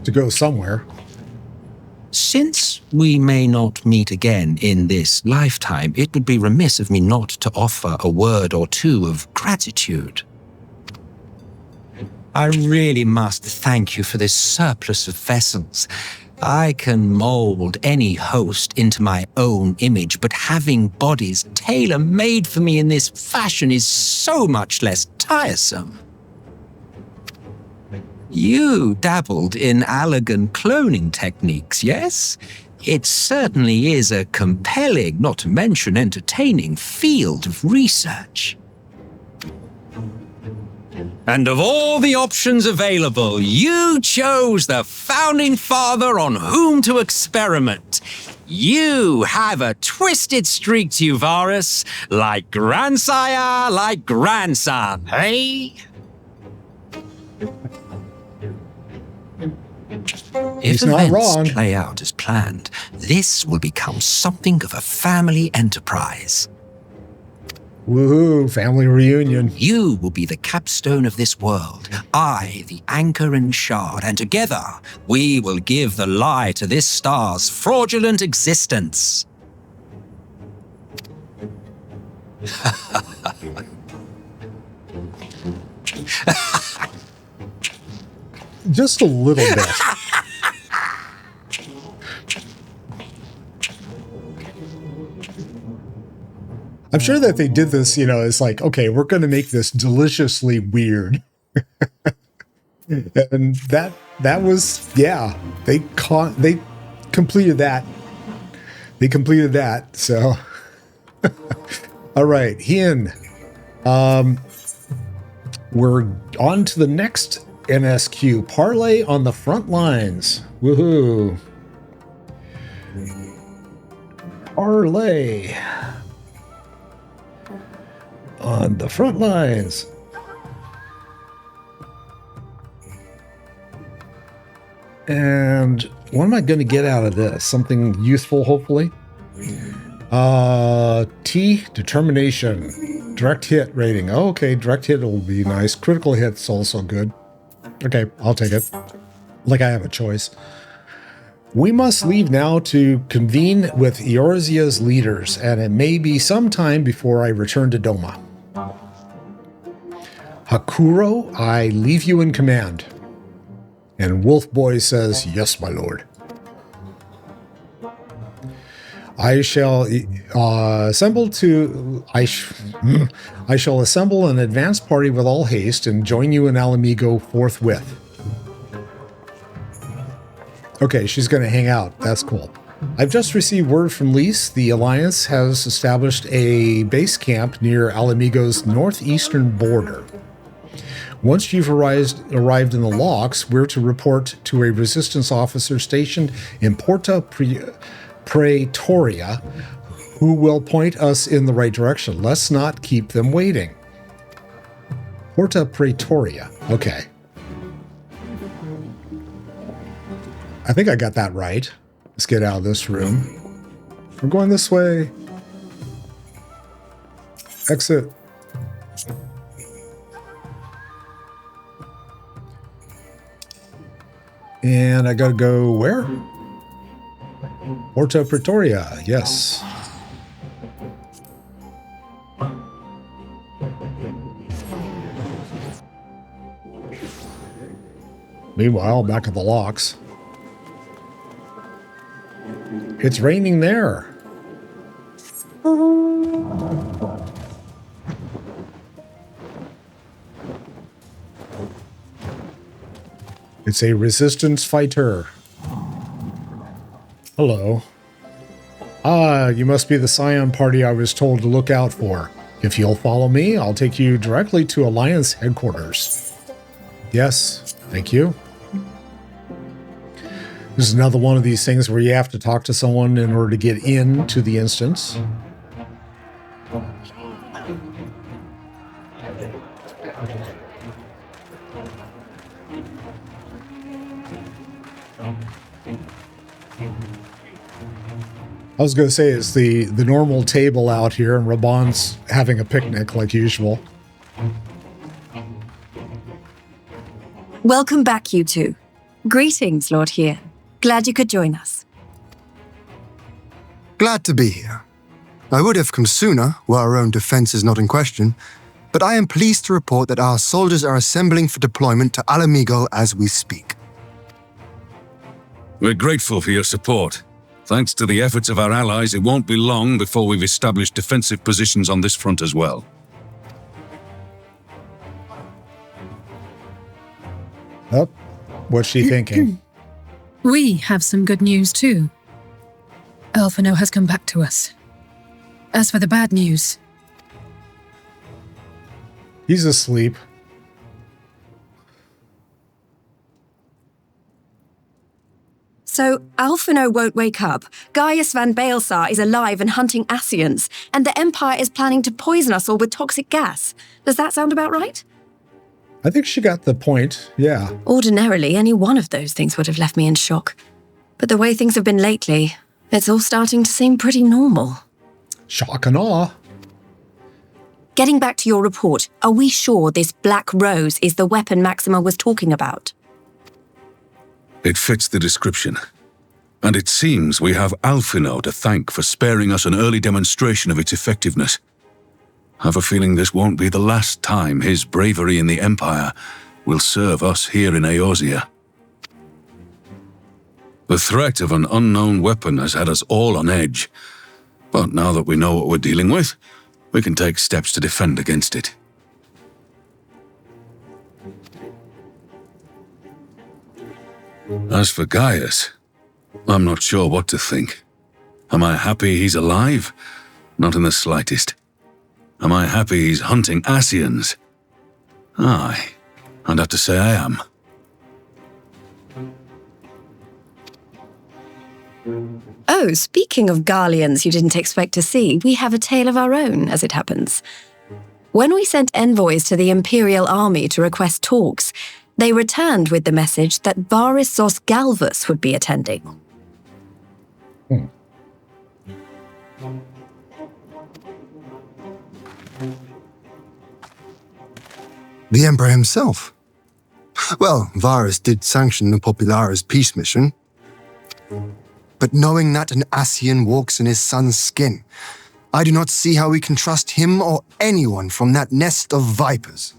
To go somewhere. Since we may not meet again in this lifetime, it would be remiss of me not to offer a word or two of gratitude. I really must thank you for this surplus of vessels. I can mold any host into my own image, but having bodies tailor-made for me in this fashion is so much less tiresome. You dabbled in Allagan cloning techniques, yes? It certainly is a compelling, not to mention entertaining, field of research. And of all the options available, you chose the founding father on whom to experiment. You have a twisted streak to you, Varus, like grandsire, like grandson, hey? If events play out as planned, this will become something of a family enterprise. Woohoo, family reunion. You will be the capstone of this world, I the anchor and shard, and together we will give the lie to this star's fraudulent existence. Just a little bit. I'm sure that they did this, you know, it's like, okay, we're going to make this deliciously weird. And that was, yeah, they completed that. They completed that, so. All right, Hien. We're on to the next MSQ, Parley on the front lines. Woohoo. Parley on the front lines. And what am I going to get out of this? Something useful, hopefully. T, determination. Direct hit rating. Oh, okay, direct hit will be nice. Critical hit's also good. Okay, I'll take it. Like I have a choice. We must leave now to convene with Eorzea's leaders, and it may be some time before I return to Doma. Hakuro, I leave you in command. And Wolf Boy says, yes, my lord. I shall assemble an advance party with all haste and join you in Alamigo forthwith. Okay, she's going to hang out. That's cool. I've just received word from Lys. The Alliance has established a base camp near Alamigo's northeastern border. Once you've arrived in the locks, we're to report to a resistance officer stationed in Porta Praetoria, who will point us in the right direction. Let's not keep them waiting. Porta Praetoria. Okay. I think I got that right. Let's get out of this room. We're going this way. Exit. And I gotta go where? Porta Praetoria, yes. Meanwhile, back at the locks. It's raining there. It's a resistance fighter. Hello. Ah, you must be the Scion party I was told to look out for. If you'll follow me, I'll take you directly to Alliance headquarters. Yes, thank you. This is another one of these things where you have to talk to someone in order to get into the instance. I was going to say it's the normal table out here, and Raban's having a picnic like usual. Welcome back, you two. Greetings, Lord Here. Glad you could join us. Glad to be here. I would have come sooner, were our own defense is not in question, but I am pleased to report that our soldiers are assembling for deployment to Alamigo as we speak. We're grateful for your support. Thanks to the efforts of our allies, it won't be long before we've established defensive positions on this front as well. Oh, what's she thinking? We have some good news too. Alphino has come back to us. As for the bad news... He's asleep. So, Alphino won't wake up, Gaius van Baelsar is alive and hunting Ascians, and the Empire is planning to poison us all with toxic gas. Does that sound about right? I think she got the point, yeah. Ordinarily, any one of those things would have left me in shock. But the way things have been lately, it's all starting to seem pretty normal. Shock and awe. Getting back to your report, are we sure this Black Rose is the weapon Maxima was talking about? It fits the description. And it seems we have Alphino to thank for sparing us an early demonstration of its effectiveness. I have a feeling this won't be the last time his bravery in the Empire will serve us here in Eorzea. The threat of an unknown weapon has had us all on edge, but now that we know what we're dealing with, we can take steps to defend against it. As for Gaius, I'm not sure what to think. Am I happy he's alive? Not in the slightest. Am I happy he's hunting Ascians? Aye, I'd have to say I am. Oh, speaking of Garleans you didn't expect to see, we have a tale of our own, as it happens. When we sent envoys to the Imperial Army to request talks, they returned with the message that Varys Zos Galvus would be attending. The Emperor himself. Well, Varys did sanction the Popularis peace mission. But knowing that an Ascian walks in his son's skin, I do not see how we can trust him or anyone from that nest of vipers.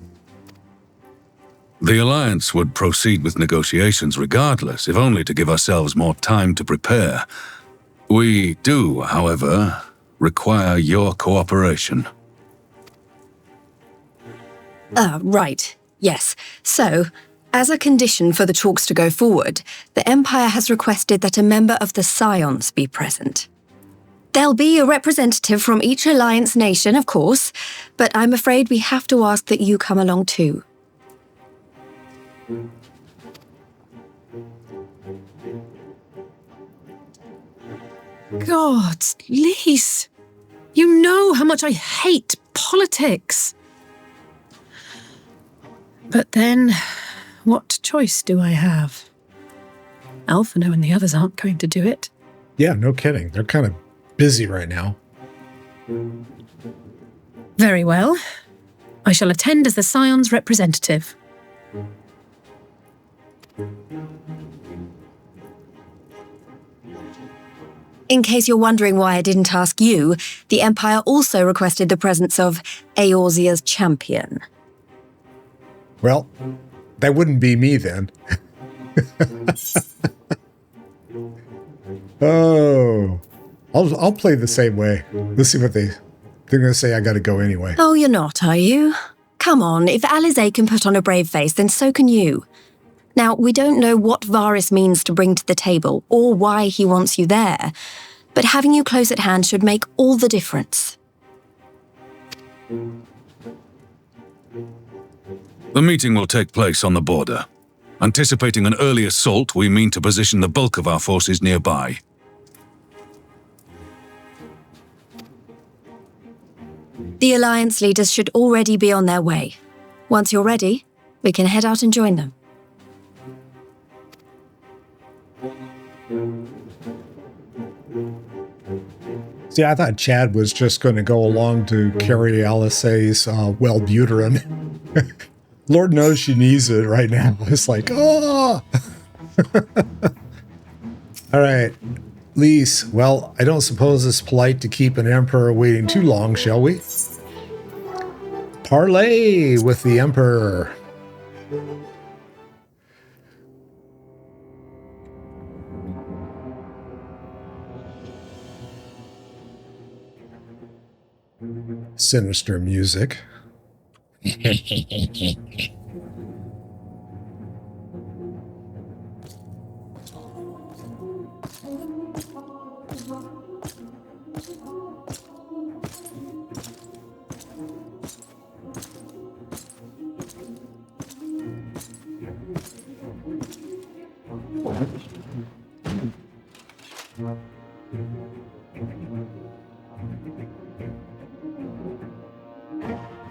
The Alliance would proceed with negotiations regardless, if only to give ourselves more time to prepare. We do, however, require your cooperation. Right. Yes. So, as a condition for the talks to go forward, the Empire has requested that a member of the Scions be present. There'll be a representative from each Alliance nation, of course, but I'm afraid we have to ask that you come along too. God, Lise, you know how much I hate politics. But then, what choice do I have? Alphino and the others aren't going to do it. Yeah, no kidding. They're kind of busy right now. Very well. I shall attend as the Scion's representative. In case you're wondering why I didn't ask you, the Empire also requested the presence of Eorzea's champion. Well, that wouldn't be me then. Oh, I'll play the same way. Let's see what they're going to say. I got to go anyway. Oh, you're not, are you? Come on, if Alisaie can put on a brave face, then so can you. Now, we don't know what Varys means to bring to the table, or why he wants you there, but having you close at hand should make all the difference. The meeting will take place on the border. Anticipating an early assault, we mean to position the bulk of our forces nearby. The Alliance leaders should already be on their way. Once you're ready, we can head out and join them. See, I thought Chad was just going to go along to carry Alisaie's Wellbutrin. Lord knows she needs it right now. It's like, oh! All right. Lise, well, I don't suppose it's polite to keep an emperor waiting too long, shall we? Parley with the emperor. Sinister music.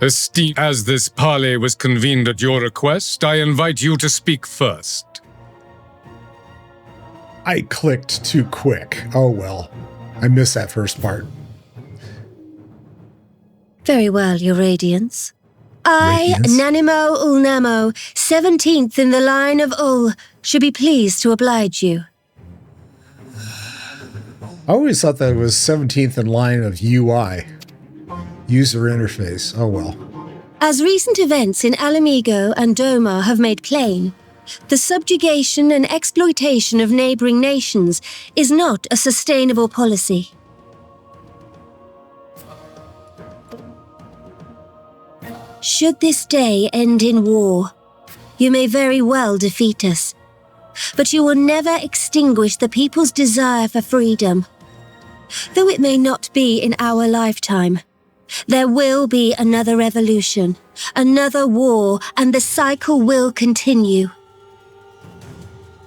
Esteemed as this parley was convened at your request, I invite you to speak first. I clicked too quick. Oh well. I missed that first part. Very well, Your Radiance. I, Nanimo Ulnamo, 17th in the line of Ul, should be pleased to oblige you. I always thought that it was 17th in line of UI. User interface. Oh well. As recent events in Alamigo and Doma have made plain, the subjugation and exploitation of neighboring nations is not a sustainable policy. Should this day end in war, you may very well defeat us, but you will never extinguish the people's desire for freedom. Though it may not be in our lifetime, there will be another revolution, another war, and the cycle will continue.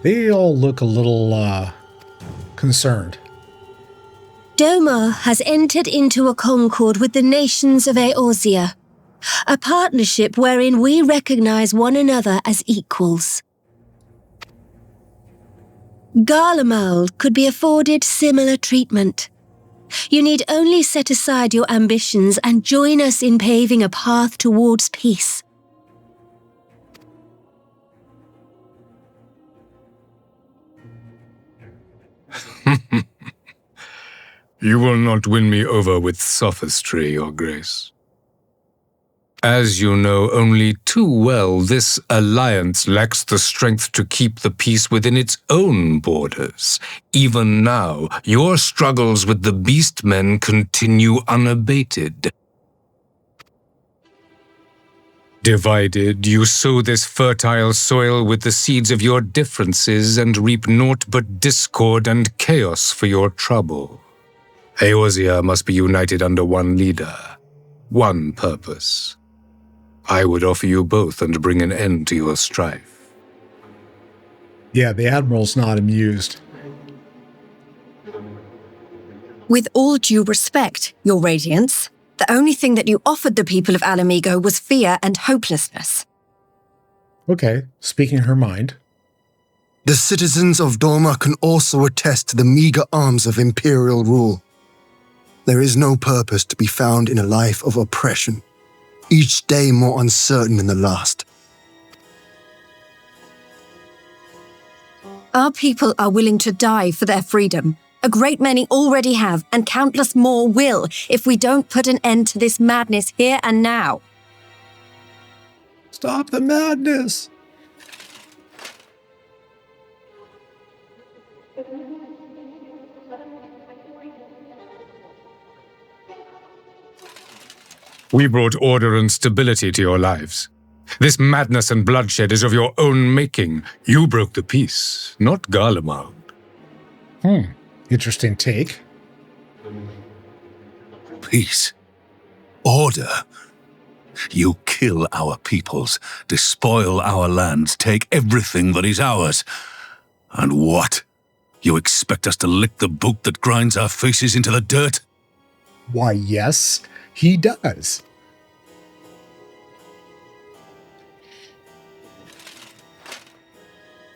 They all look a little, concerned. Doma has entered into a concord with the nations of Eorzea, a partnership wherein we recognize one another as equals. Garlemald could be afforded similar treatment. You need only set aside your ambitions and join us in paving a path towards peace. You will not win me over with sophistry, Your Grace. As you know only too well, this alliance lacks the strength to keep the peace within its own borders. Even now, your struggles with the beastmen continue unabated. Divided, you sow this fertile soil with the seeds of your differences and reap naught but discord and chaos for your trouble. Eorzea must be united under one leader, one purpose. I would offer you both and bring an end to your strife. Yeah, the Admiral's not amused. With all due respect, Your Radiance, the only thing that you offered the people of Alamigo was fear and hopelessness. Okay, speaking her mind. The citizens of Doma can also attest to the meager arms of imperial rule. There is no purpose to be found in a life of oppression, each day more uncertain than the last. Our people are willing to die for their freedom. A great many already have, and countless more will, if we don't put an end to this madness here and now. Stop the madness! We brought order and stability to your lives. This madness and bloodshed is of your own making. You broke the peace, not Garlemald. Interesting take. Peace. Order? You kill our peoples, despoil our lands, take everything that is ours. And what? You expect us to lick the boot that grinds our faces into the dirt? Why, yes, he does.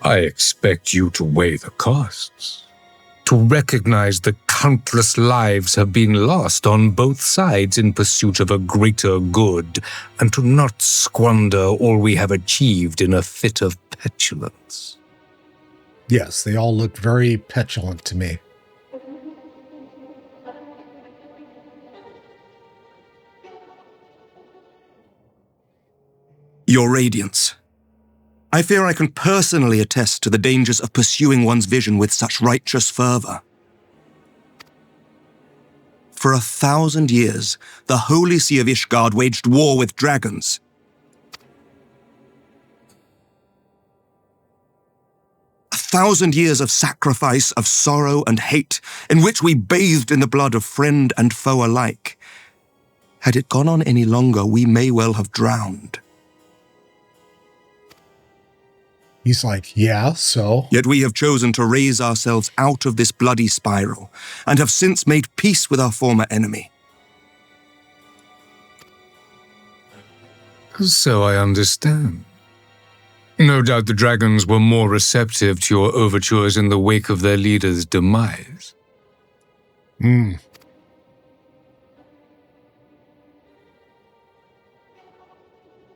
I expect you to weigh the costs, to recognize the countless lives have been lost on both sides in pursuit of a greater good, and to not squander all we have achieved in a fit of petulance. Yes, they all look very petulant to me. Your Radiance. I fear I can personally attest to the dangers of pursuing one's vision with such righteous fervor. For 1,000 years, the Holy See of Ishgard waged war with dragons. A 1,000 years of sacrifice, of sorrow and hate, in which we bathed in the blood of friend and foe alike. Had it gone on any longer, we may well have drowned. He's like, yeah, so? Yet we have chosen to raise ourselves out of this bloody spiral, and have since made peace with our former enemy. So I understand. No doubt the dragons were more receptive to your overtures in the wake of their leader's demise.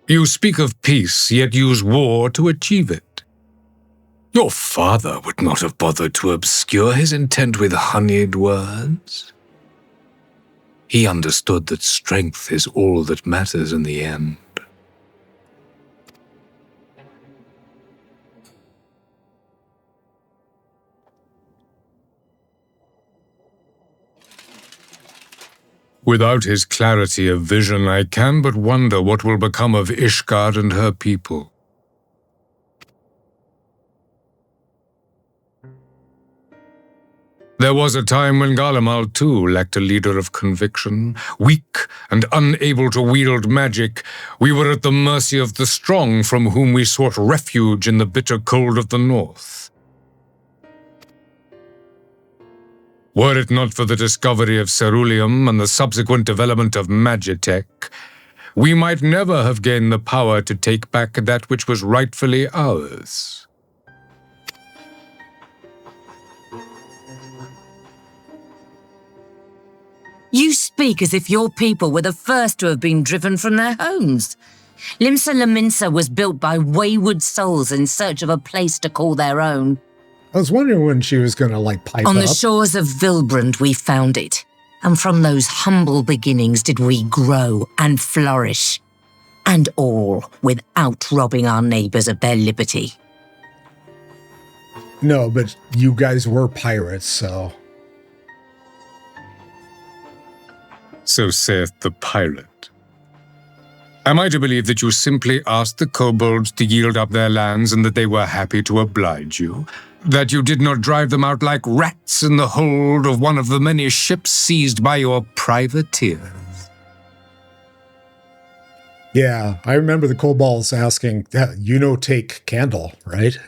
You speak of peace, yet use war to achieve it. Your father would not have bothered to obscure his intent with honeyed words. He understood that strength is all that matters in the end. Without his clarity of vision, I can but wonder what will become of Ishgard and her people. There was a time when Garlemald too lacked a leader of conviction. Weak and unable to wield magic, we were at the mercy of the strong from whom we sought refuge in the bitter cold of the north. Were it not for the discovery of ceruleum and the subsequent development of Magitek, we might never have gained the power to take back that which was rightfully ours. You speak as if your people were the first to have been driven from their homes. Limsa Lominsa was built by wayward souls in search of a place to call their own. I was wondering when she was going to, like, pipe On up. the shores of Vilbrand we found it, and from those humble beginnings did we grow and flourish, and all without robbing our neighbours of their liberty. No, but you guys were pirates, so... So saith the pirate. Am I to believe that you simply asked the kobolds to yield up their lands and that they were happy to oblige you? That you did not drive them out like rats in the hold of one of the many ships seized by your privateers? Yeah, I remember the kobolds asking, you know, take candle, right?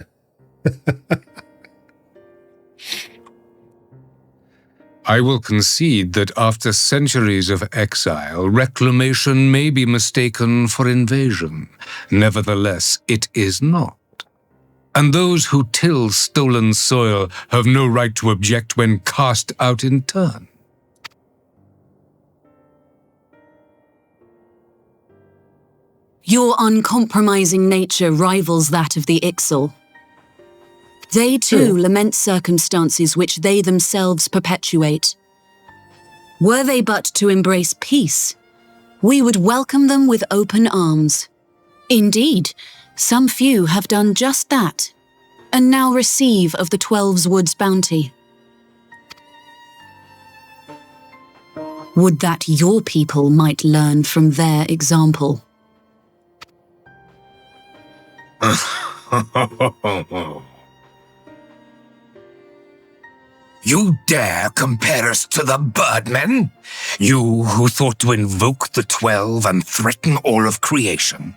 I will concede that after centuries of exile, reclamation may be mistaken for invasion. Nevertheless, it is not. And those who till stolen soil have no right to object when cast out in turn. Your uncompromising nature rivals that of the Ixal. They too lament circumstances which they themselves perpetuate. Were they but to embrace peace, we would welcome them with open arms. Indeed, some few have done just that, and now receive of the 12's Wood's bounty. Would that your people might learn from their example. You dare compare us to the Birdmen? You who thought to invoke the 12 and threaten all of creation?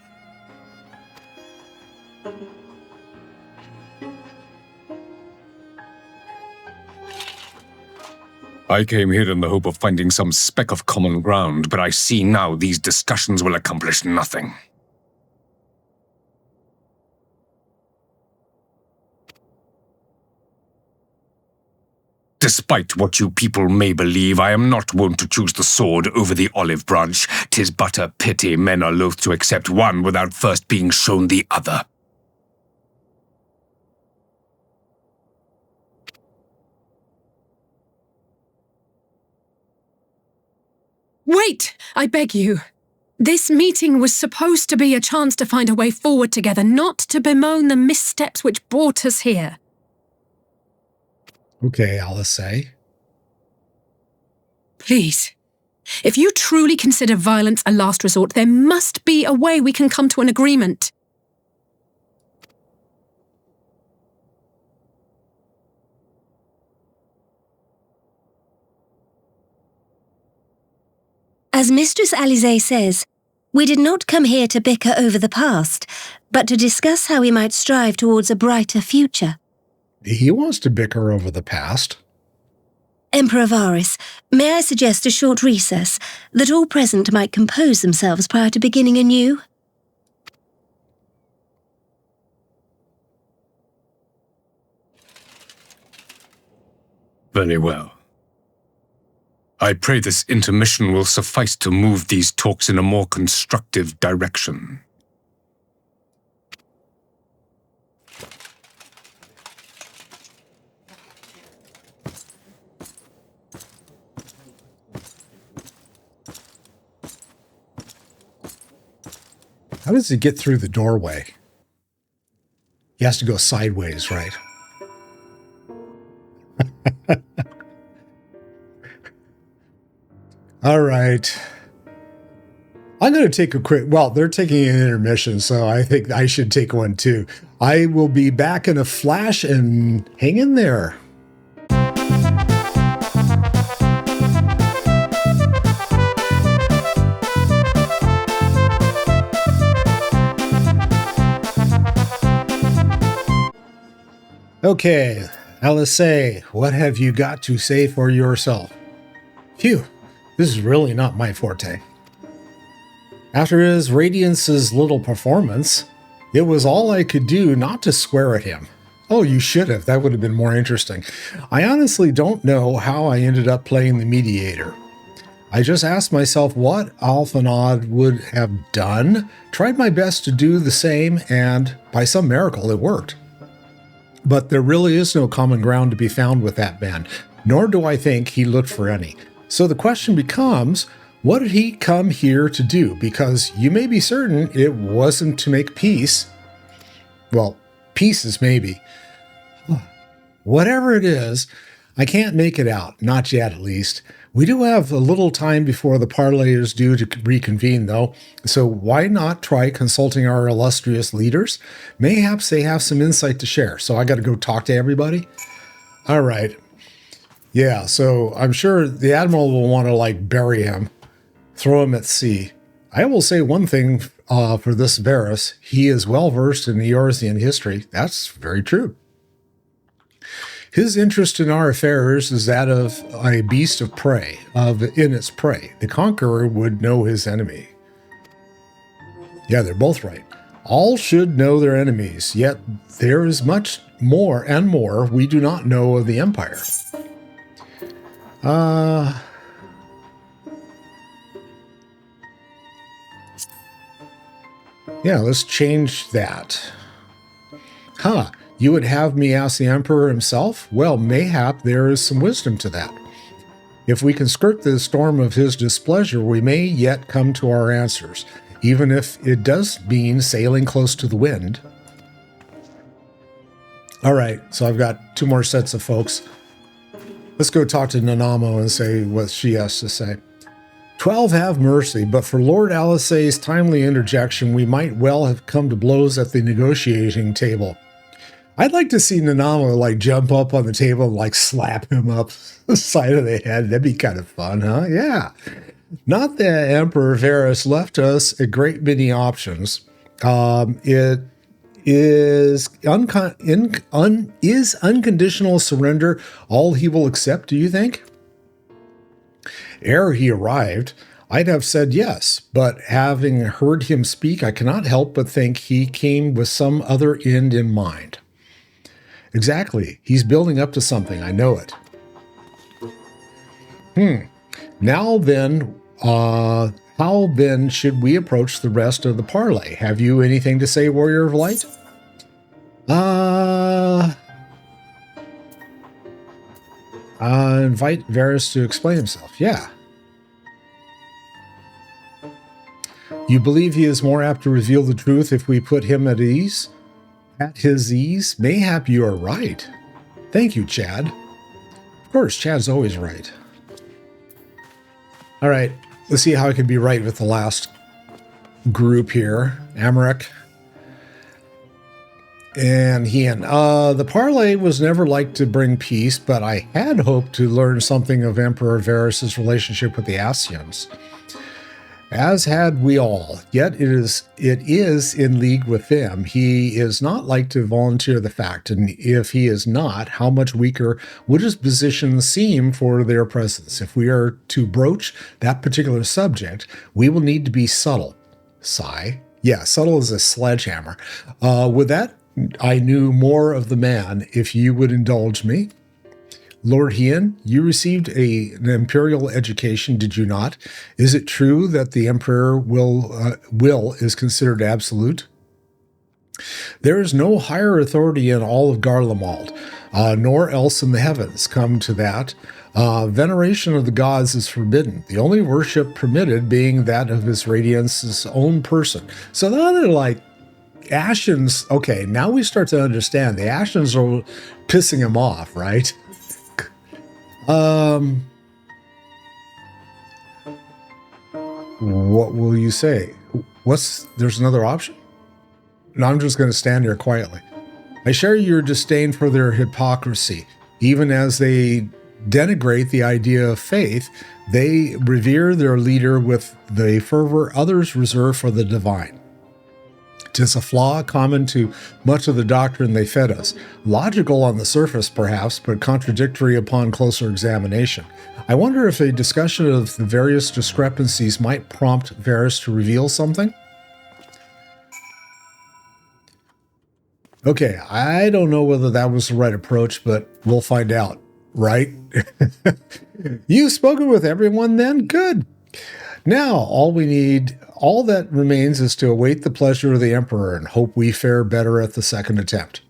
I came here in the hope of finding some speck of common ground, but I see now these discussions will accomplish nothing. Despite what you people may believe, I am not wont to choose the sword over the olive branch. 'Tis but a pity men are loath to accept one without first being shown the other. Wait! I beg you. This meeting was supposed to be a chance to find a way forward together, not to bemoan the missteps which brought us here. Okay, Alisaie. Please. If you truly consider violence a last resort, there must be a way we can come to an agreement. As Mistress Alisaie says, we did not come here to bicker over the past, but to discuss how we might strive towards a brighter future. He wants to bicker over the past. Emperor Varus, may I suggest a short recess, that all present might compose themselves prior to beginning anew? Very well. I pray this intermission will suffice to move these talks in a more constructive direction. How does he get through the doorway? He has to go sideways, right? All right. I'm going to take a quick, well, they're taking an intermission, so I think I should take one too. I will be back in a flash, and hang in there. Okay, Alisaie, what have you got to say for yourself? Phew, this is really not my forte. After his Radiance's little performance, it was all I could do not to swear at him. Oh, you should have. That would have been more interesting. I honestly don't know how I ended up playing the mediator. I just asked myself what Alphanod would have done, tried my best to do the same, and by some miracle it worked. But there really is no common ground to be found with that man, nor do I think he looked for any. So the question becomes, what did he come here to do? Because you may be certain it wasn't to make peace. Well, pieces maybe. Whatever it is, I can't make it out, not yet at least. We do have a little time before the Parley is due to reconvene, though, so why not try consulting our illustrious leaders? Mayhaps they have some insight to share, so I got to go talk to everybody? All right. Yeah, so I'm sure the Admiral will want to, like, bury him, throw him at sea. I will say one thing for this Varus. He is well-versed in Eorzean history. That's very true. His interest in our affairs is that of a beast of prey, in its prey. The conqueror would know his enemy. Yeah, they're both right. All should know their enemies, yet there is much more and more we do not know of the Empire. Yeah, let's change that. Huh. You would have me ask the Emperor himself? Well, mayhap there is some wisdom to that. If we can skirt the storm of his displeasure, we may yet come to our answers, even if it does mean sailing close to the wind. All right, so I've got 2 more sets of folks. Let's go talk to Nanamo and say what she has to say. 12 have mercy, but for Lord Alisaie's timely interjection, we might well have come to blows at the negotiating table. I'd like to see Nanamo like jump up on the table and like slap him up the side of the head. That'd be kind of fun, huh? Yeah. Not that Emperor Varus left us a great many options. It is unconditional surrender all he will accept, do you think? Ere he arrived, I'd have said yes, but having heard him speak, I cannot help but think he came with some other end in mind. Exactly. He's building up to something. I know it. Now then, how then should we approach the rest of the parley? Have you anything to say, Warrior of Light? Invite Varus to explain himself. Yeah. You believe he is more apt to reveal the truth if we put him at ease? At his ease? Mayhap you are right. Thank you, Chad. Of course, Chad's always right. All right, let's see how I can be right with the last group here. Amarek and Hien. The parley was never like to bring peace, but I had hoped to learn something of Emperor Varus's relationship with the Asians. As had we all, yet it is in league with them. He is not like to volunteer the fact, and if he is not, how much weaker would his position seem for their presence? If we are to broach that particular subject, we will need to be subtle. Sigh. Yeah, subtle as a sledgehammer. With that, I knew more of the man, if you would indulge me. Lord Hien, you received an imperial education, did you not? Is it true that the emperor will is considered absolute? There is no higher authority in all of Garlemald, nor else in the heavens. Come to that. Veneration of the gods is forbidden, the only worship permitted being that of his radiance's own person. So now they're like, Ashians, okay, now we start to understand. The Ashians are pissing him off, right? What will you say? There's another option? No, I'm just going to stand here quietly. I share your disdain for their hypocrisy. Even as they denigrate the idea of faith, they revere their leader with the fervor others reserve for the divine. 'Tis a flaw common to much of the doctrine they fed us. Logical on the surface, perhaps, but contradictory upon closer examination. I wonder if a discussion of the various discrepancies might prompt Varus to reveal something? Okay, I don't know whether that was the right approach, but we'll find out, right? You've spoken with everyone then? Good. Now, all that remains is to await the pleasure of the Emperor and hope we fare better at the second attempt.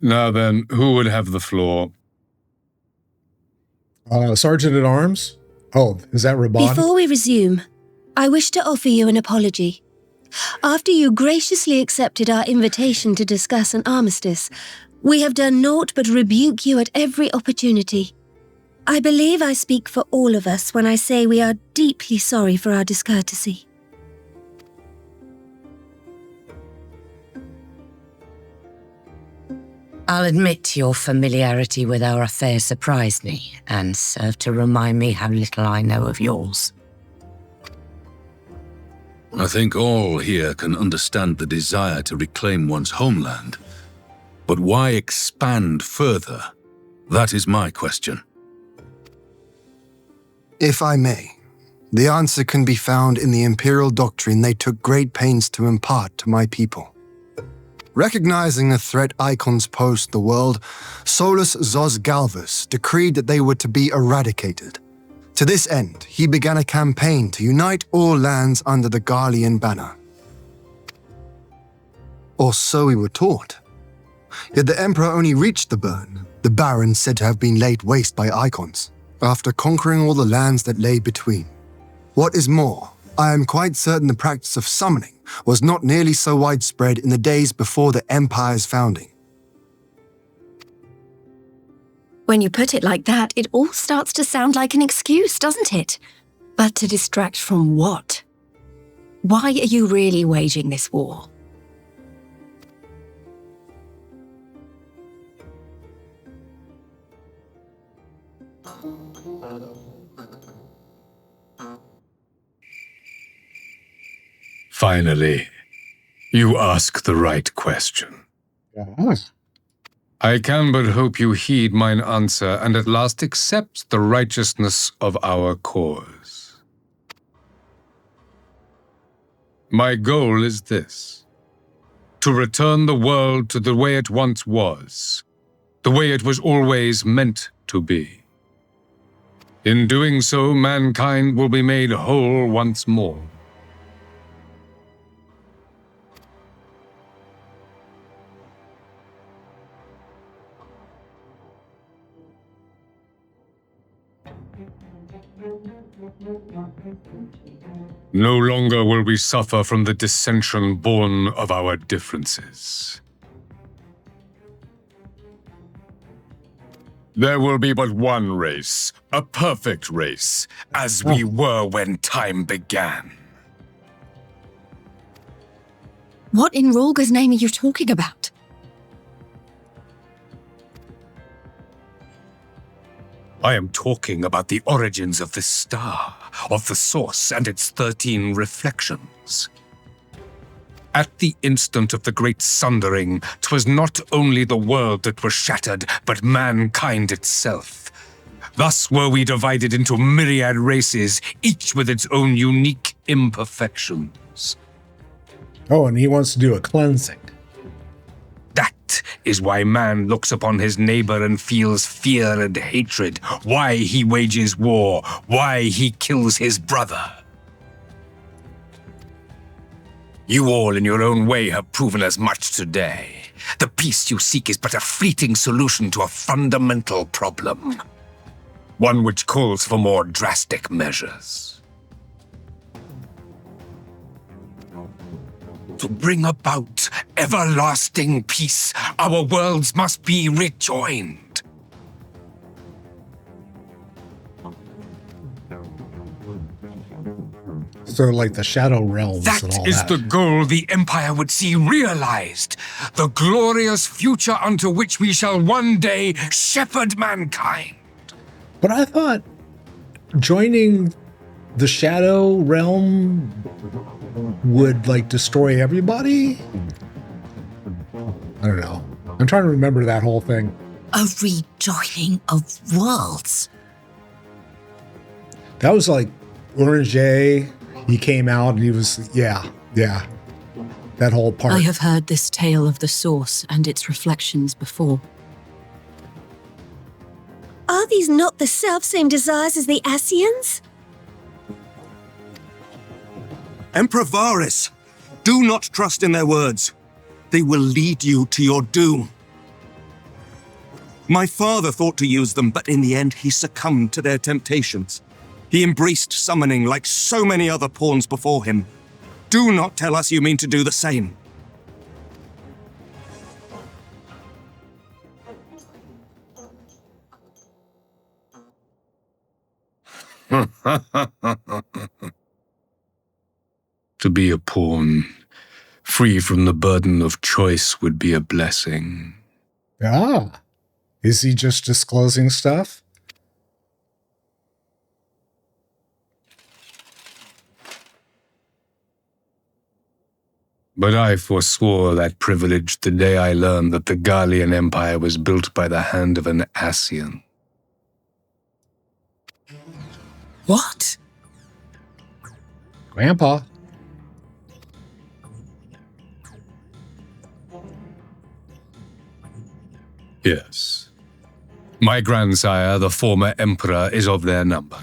Now then, who would have the floor? Sergeant at Arms? Oh, is that Raban? Before we resume, I wish to offer you an apology. After you graciously accepted our invitation to discuss an armistice, we have done naught but rebuke you at every opportunity. I believe I speak for all of us when I say we are deeply sorry for our discourtesy. I'll admit your familiarity with our affair surprised me and served to remind me how little I know of yours. I think all here can understand the desire to reclaim one's homeland. But why expand further? That is my question. If I may, the answer can be found in the imperial doctrine they took great pains to impart to my people. Recognizing the threat icons posed the world, Solus Zos Galvus decreed that they were to be eradicated. To this end, he began a campaign to unite all lands under the Garlean banner. Or so we were taught. Yet the Emperor only reached the burn, the barren said to have been laid waste by icons, after conquering all the lands that lay between. What is more, I am quite certain the practice of summoning was not nearly so widespread in the days before the Empire's founding. When you put it like that, it all starts to sound like an excuse, doesn't it? But to distract from what? Why are you really waging this war? Finally, you ask the right question. Yes. I can but hope you heed mine answer and at last accept the righteousness of our cause. My goal is this: to return the world to the way it once was, the way it was always meant to be. In doing so, mankind will be made whole once more. No longer will we suffer from the dissension born of our differences. There will be but one race, a perfect race, as we were when time began. What in Rolga's name are you talking about? I am talking about the origins of this star, of the source and its 13 reflections. At the instant of the great sundering, 'twas not only the world that was shattered, but mankind itself. Thus were we divided into myriad races, each with its own unique imperfections. Oh, and he wants to do a cleansing. That is why man looks upon his neighbor and feels fear and hatred, why he wages war, why he kills his brother. You all in your own way have proven as much today. The peace you seek is but a fleeting solution to a fundamental problem. One which calls for more drastic measures. To bring about everlasting peace, our worlds must be rejoined. So like the Shadow Realms and all that. That is the goal the Empire would see realized. The glorious future unto which we shall one day shepherd mankind. But I thought joining the Shadow Realm would like destroy everybody? I don't know. I'm trying to remember that whole thing. A rejoining of worlds. That was like Orange. He came out and he was, yeah. That whole part. I have heard this tale of the source and its reflections before. Are these not the self-same desires as the Asians? Emperor Varus, do not trust in their words. They will lead you to your doom. My father thought to use them, but in the end he succumbed to their temptations. He embraced summoning like so many other pawns before him. Do not tell us you mean to do the same. To be a pawn, free from the burden of choice, would be a blessing. Ah, is he just disclosing stuff? But I forswore that privilege the day I learned that the Gallian Empire was built by the hand of an Asian. What? Grandpa. Yes. My grandsire, the former emperor, is of their number.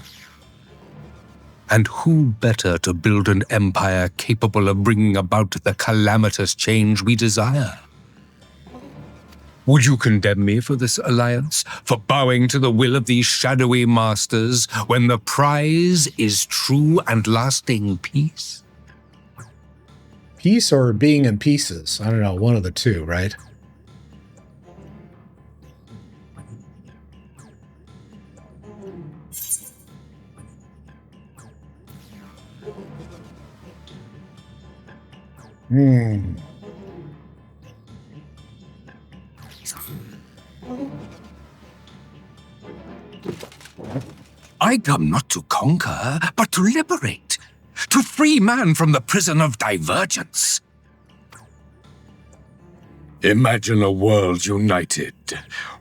And who better to build an empire capable of bringing about the calamitous change we desire? Would you condemn me for this alliance, for bowing to the will of these shadowy masters, when the prize is true and lasting peace? Peace or being in pieces? I don't know, one of the two, right? I come not to conquer, but to liberate. To free man from the prison of divergence. Imagine a world united.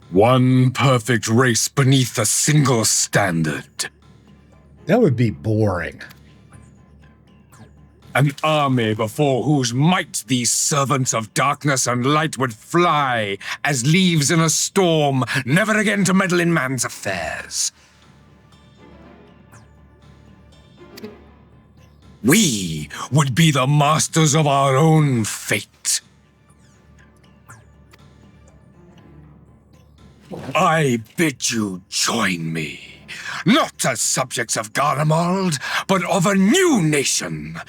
One perfect race beneath a single standard. That would be boring. An army before whose might these servants of darkness and light would fly as leaves in a storm, never again to meddle in man's affairs. We would be the masters of our own fate. I bid you join me, not as subjects of Garlemald, but of a new nation.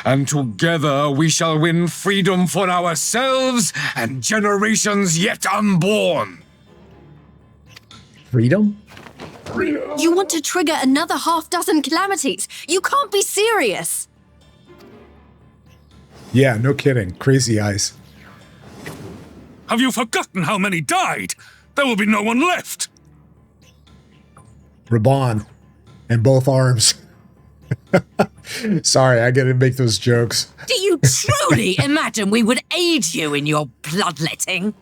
And together we shall win freedom for ourselves and generations yet unborn. Freedom? You want to trigger another half-dozen calamities? You can't be serious! Yeah, no kidding. Crazy eyes. Have you forgotten how many died? There will be no one left. Raban. And both arms. Sorry, I gotta make those jokes. Do you truly imagine we would aid you in your bloodletting?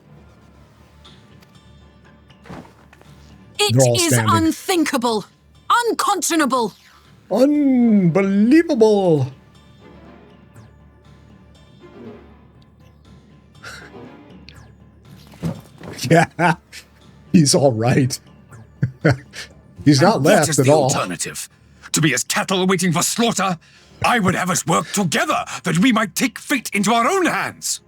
It is unthinkable. Unconscionable. Unbelievable. Yeah, he's all right. He's not And left what is at the all. alternative? To be as cattle waiting for slaughter? I would have us work together that we might take fate into our own hands.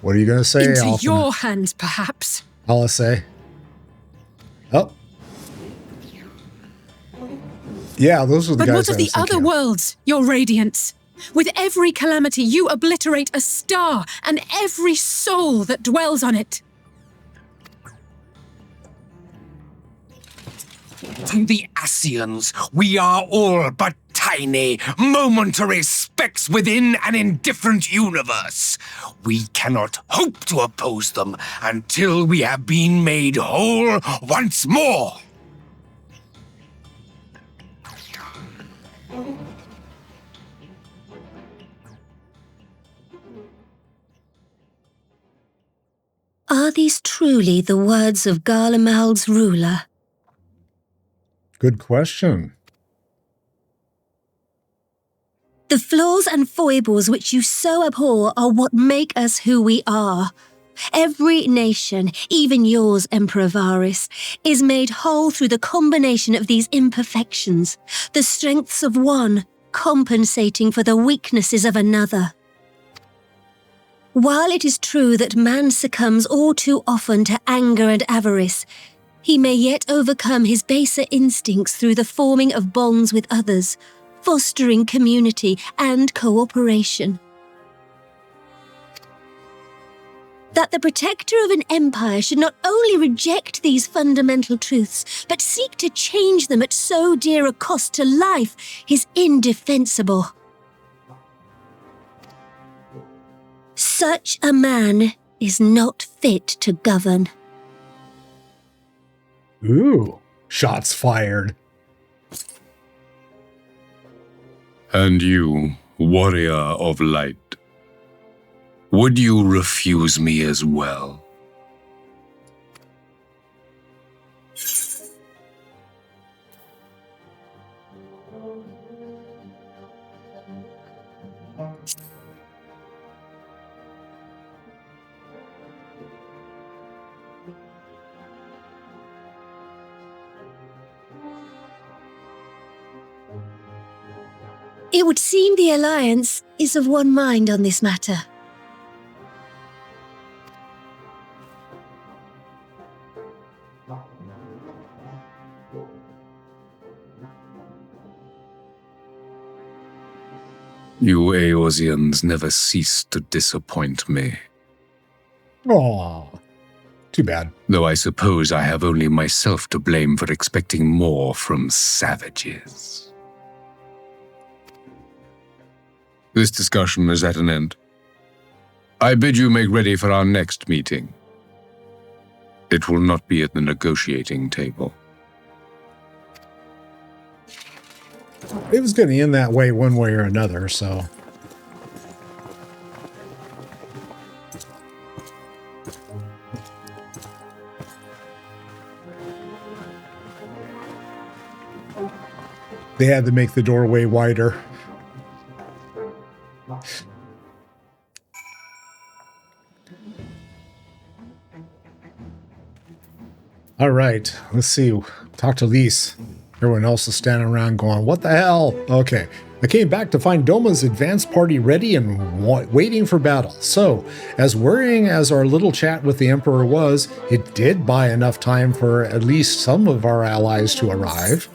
What are you gonna say, Into Alpha? your hands, perhaps. Alisaie. Oh. Yeah, those are the But guys what of I the was other thinking of. worlds, your radiance? With every calamity, you obliterate a star and every soul that dwells on it. To the Asians, we are all but tiny, momentary specks within an indifferent universe. We cannot hope to oppose them until we have been made whole once more. Are these truly the words of Garlemald's ruler? Good question. The flaws and foibles which you so abhor are what make us who we are. Every nation, even yours, Emperor Varys, is made whole through the combination of these imperfections, the strengths of one compensating for the weaknesses of another. While it is true that man succumbs all too often to anger and avarice, he may yet overcome his baser instincts through the forming of bonds with others, fostering community and cooperation. That the protector of an empire should not only reject these fundamental truths, but seek to change them at so dear a cost to life is indefensible. Such a man is not fit to govern. Ooh, shots fired. And you, warrior of light, would you refuse me as well? It would seem the Alliance is of one mind on this matter. You Eorzeans never cease to disappoint me. Aw, too bad. Though I suppose I have only myself to blame for expecting more from savages. This discussion is at an end. I bid you make ready for our next meeting. It will not be at the negotiating table. It was going to end that way one way or another, so... They had to make the doorway wider. All right, let's see. Talk to Lise. Everyone else is standing around going, what the hell? Okay. I came back to find Doma's advance party ready and waiting for battle. So, as worrying as our little chat with the Emperor was, it did buy enough time for at least some of our allies to arrive.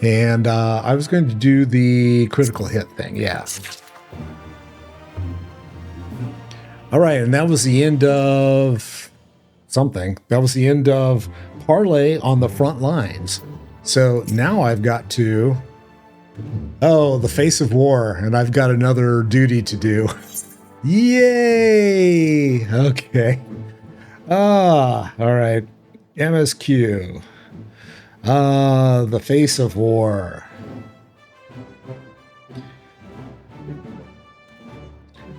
And I was going to do the critical hit thing, yeah. All right, and that was the end of something. That was the end of Parley on the front lines. So now I've got to... Oh, the face of war, and I've got another duty to do. Yay! Okay. All right. MSQ. The face of war.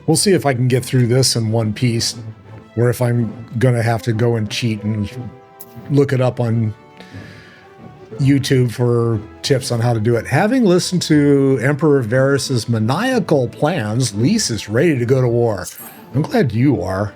We'll see if I can get through this in one piece, or if I'm gonna have to go and cheat and look it up on YouTube for tips on how to do it. Having listened to Emperor Varus's maniacal plans, Lise is ready to go to war. I'm glad you are.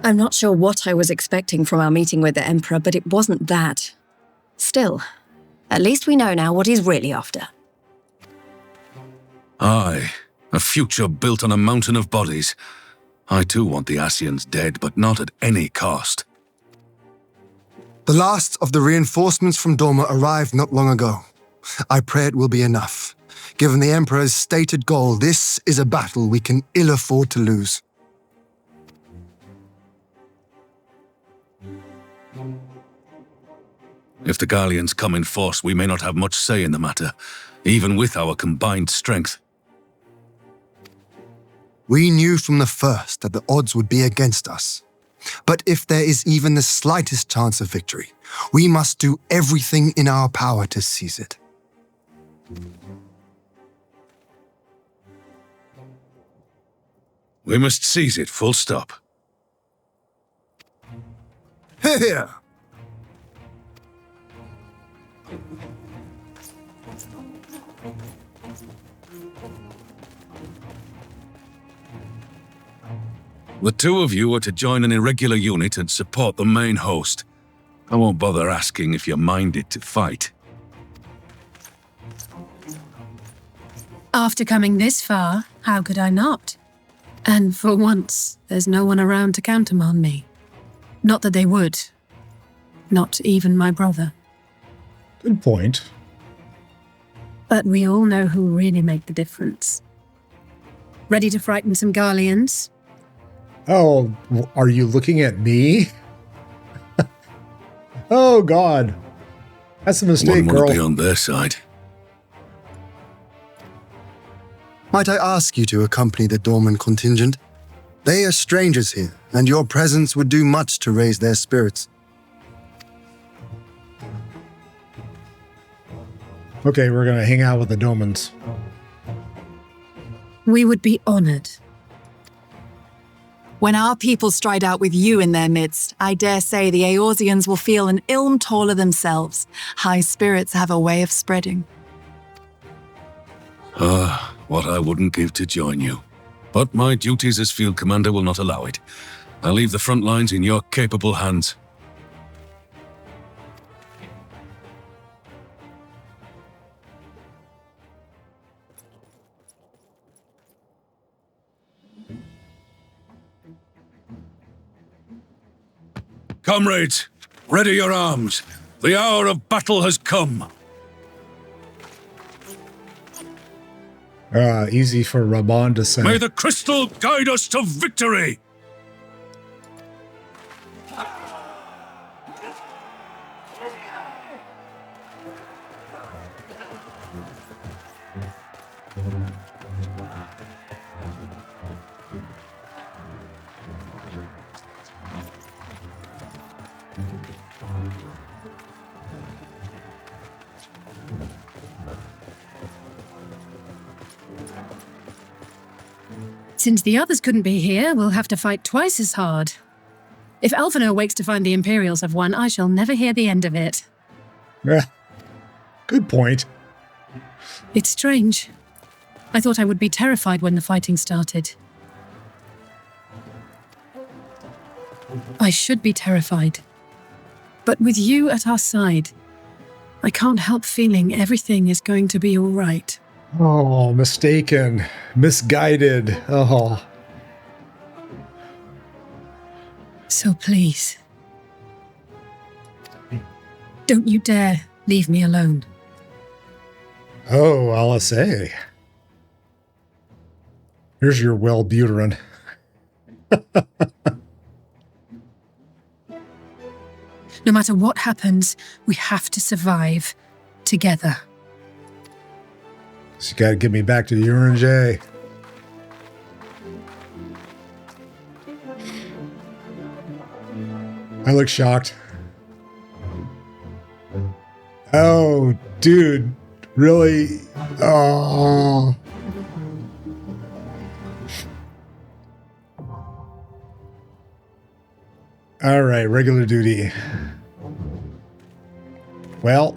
I'm not sure what I was expecting from our meeting with the Emperor, but it wasn't that. Still, at least we know now what he's really after. Aye, a future built on a mountain of bodies. I too want the Asians dead, but not at any cost. The last of the reinforcements from Doma arrived not long ago. I pray it will be enough. Given the Emperor's stated goal, this is a battle we can ill afford to lose. If the Gallians come in force, we may not have much say in the matter, even with our combined strength. We knew from the first that the odds would be against us. But if there is even the slightest chance of victory, we must do everything in our power to seize it. We must seize it, full stop. Here! The two of you are to join an irregular unit and support the main host. I won't bother asking if you're minded to fight. After coming this far, how could I not? And for once, there's no one around to countermand me. Not that they would. Not even my brother. Good point. But we all know who really make the difference. Ready to frighten some Garleans? Oh, are you looking at me? Oh, God. That's a mistake, One girl. will be on their side. Might I ask you to accompany the Dorman contingent? They are strangers here, and your presence would do much to raise their spirits. Okay, we're going to hang out with the Domans. We would be honored. When our people stride out with you in their midst, I dare say the Eorzeans will feel an ilm taller themselves. High spirits have a way of spreading. What I wouldn't give to join you. But my duties as field commander will not allow it. I'll leave the front lines in your capable hands. Comrades, ready your arms. The hour of battle has come. Easy for Raban to say. May the crystal guide us to victory! Since the others couldn't be here, we'll have to fight twice as hard. If Alphino wakes to find the Imperials have won, I shall never hear the end of it. Yeah. Good point. It's strange. I thought I would be terrified when the fighting started. I should be terrified. But with you at our side, I can't help feeling everything is going to be all right. Oh, mistaken. Misguided. Oh. So please, don't you dare leave me alone. Oh, Alisaie. Here's your Wellbutrin. No matter what happens, we have to survive together. So you gotta get me back to the UNJ. I look shocked. Oh, dude. Really? Oh. All right, regular duty. Well.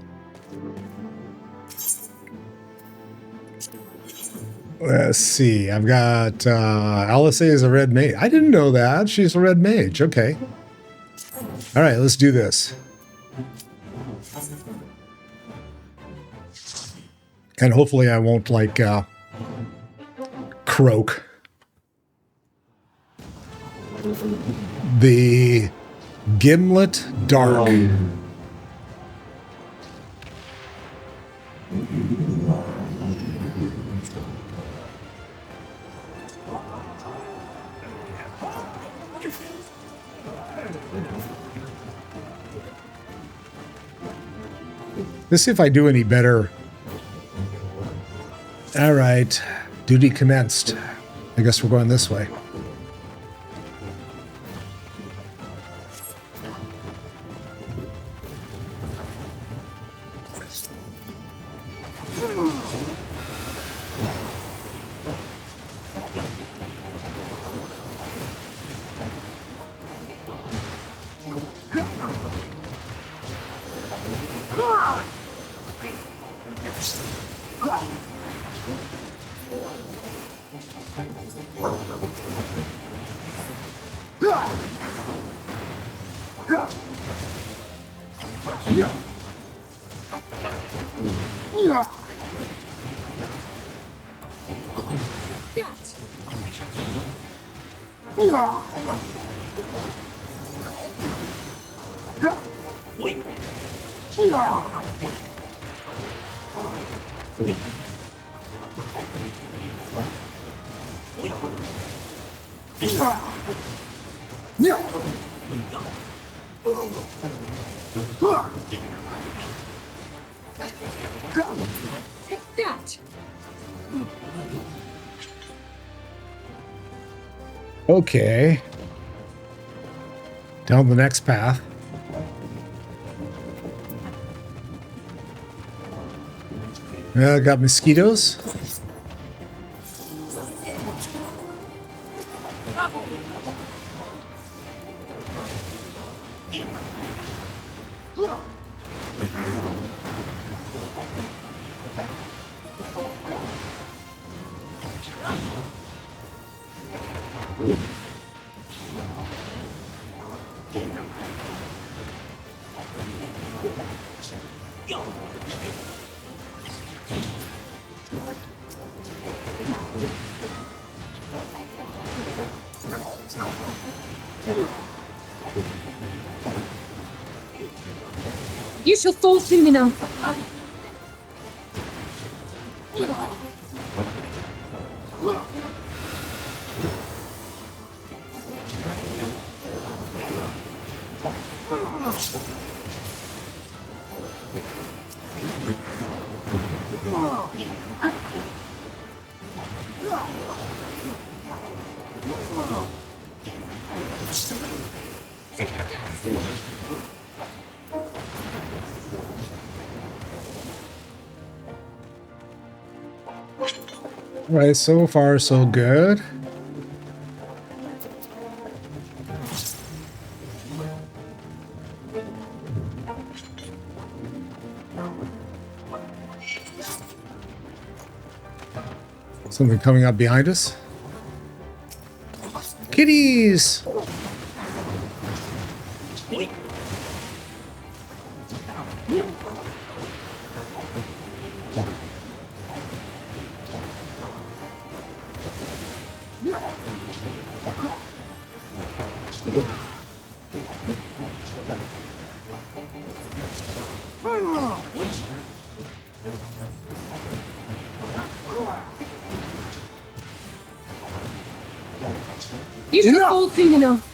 Let's see. I've got Alisaie is a red mage. I didn't know that. She's a red mage. Okay. All right, let's do this. And hopefully I won't, like, croak. The Ghimlyt Dark. Let's see if I do any better. All right. Duty commenced. I guess we're going this way. Okay. Down the next path. Got mosquitoes. You shall fall soon enough. All right, so far so good. Something coming up behind us. Kitties! You should fall soon enough.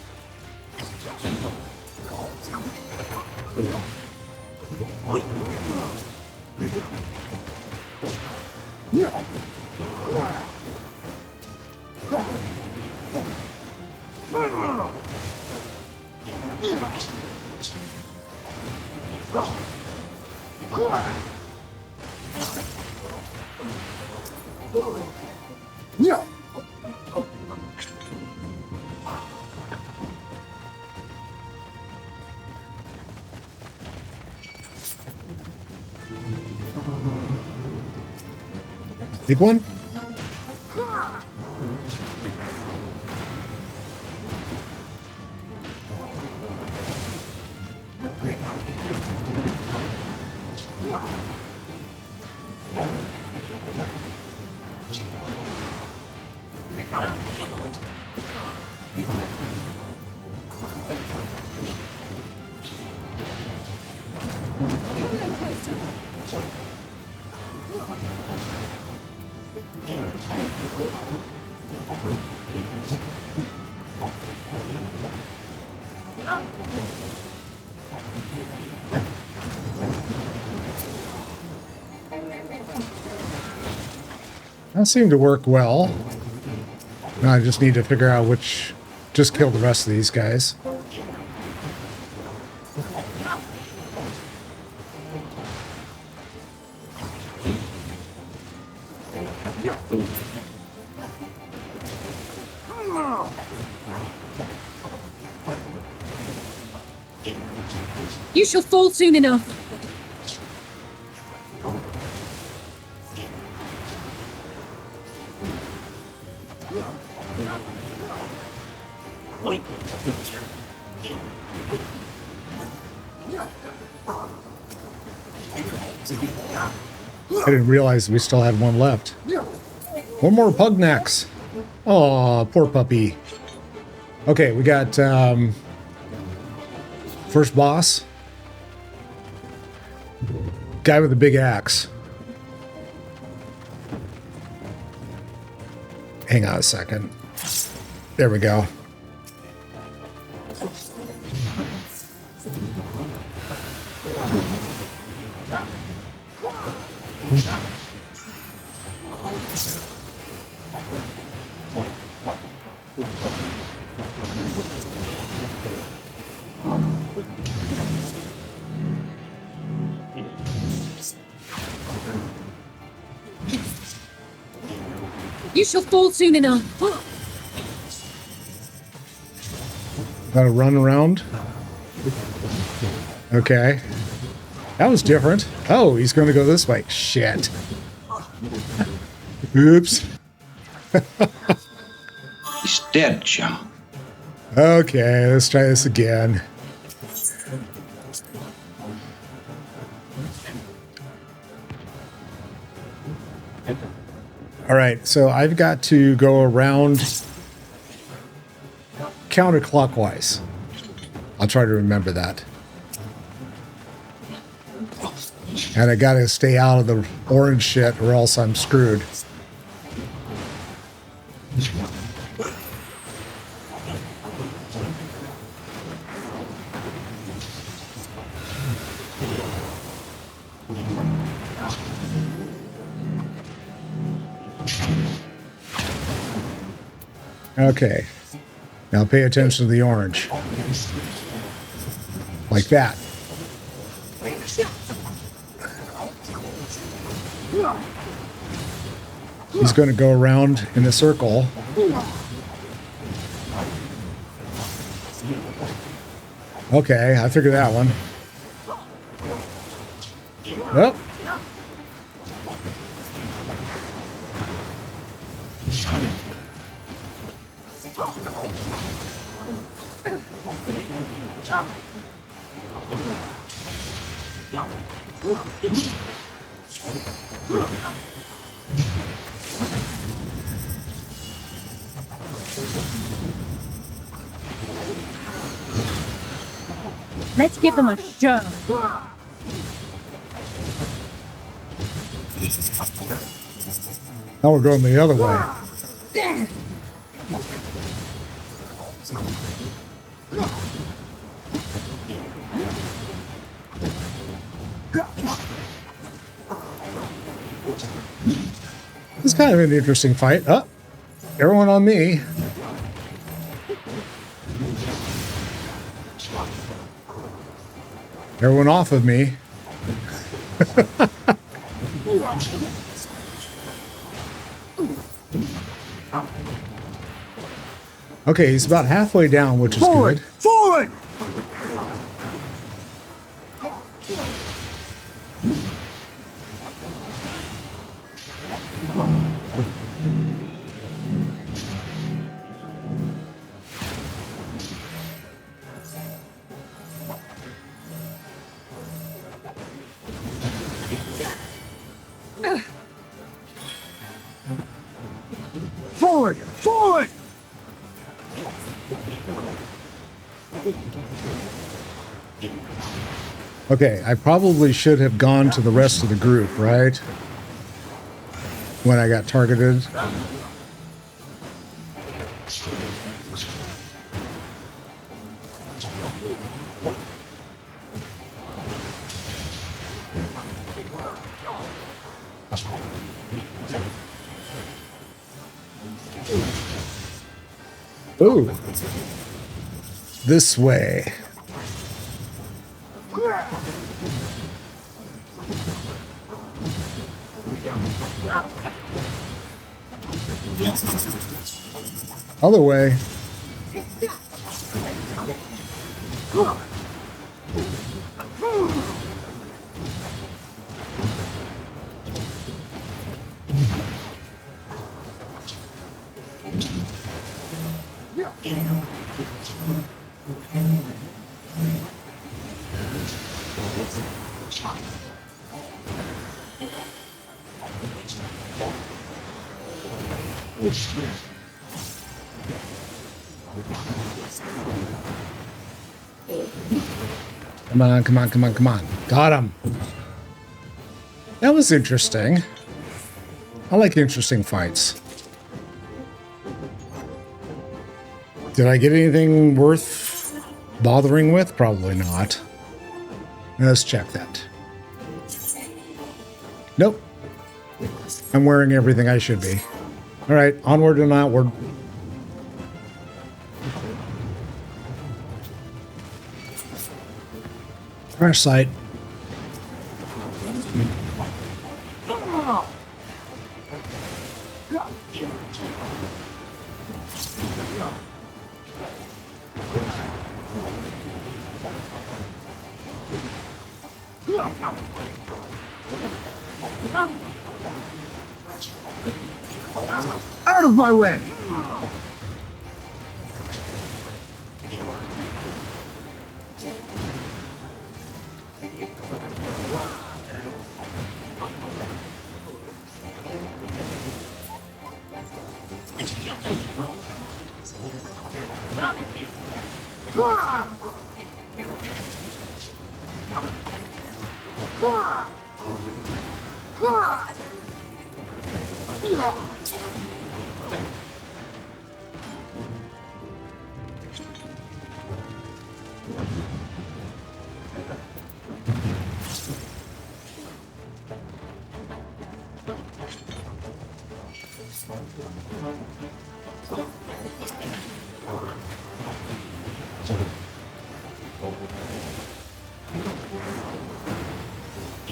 Big one? That seemed to work well. Now I just need to figure out which... Just kill the rest of these guys. You shall fall soon enough. I didn't realize we still had one left. One more Pugnacks. Oh, poor puppy. Okay, we got first boss. Guy with a big axe. Hang on a second. There we go. You shall fall soon enough. Gotta run around. Okay. That was different. Oh, he's going to go this way. Shit. Oops. He's dead, John. Okay, let's try this again. All right, so I've got to go around counterclockwise. I'll try to remember that. And I gotta stay out of the orange shit or else I'm screwed. Okay. Now pay attention to the orange. Like that. He's going to go around in a circle. Okay, I figured that one. Yep. Let's give them a show. Now we're going the other way. This is kind of an interesting fight. Oh, everyone on me. Everyone off of me. Okay, he's about halfway down, which is good. Forward! Forward! Forward! Okay, I probably should have gone to the rest of the group, right? When I got targeted. Ooh. This way. Other way. Come on, come on, come on, come on. Got him. That was interesting. I like interesting fights. Did I get anything worth bothering with? Probably not. Let's check that. Nope. I'm wearing everything I should be. All right, onward and outward. Crash site. Out of my way!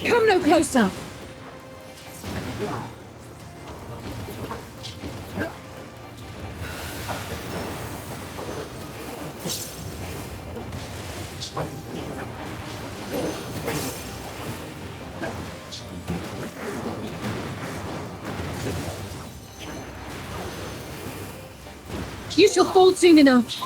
Come no closer! You shall fall soon enough.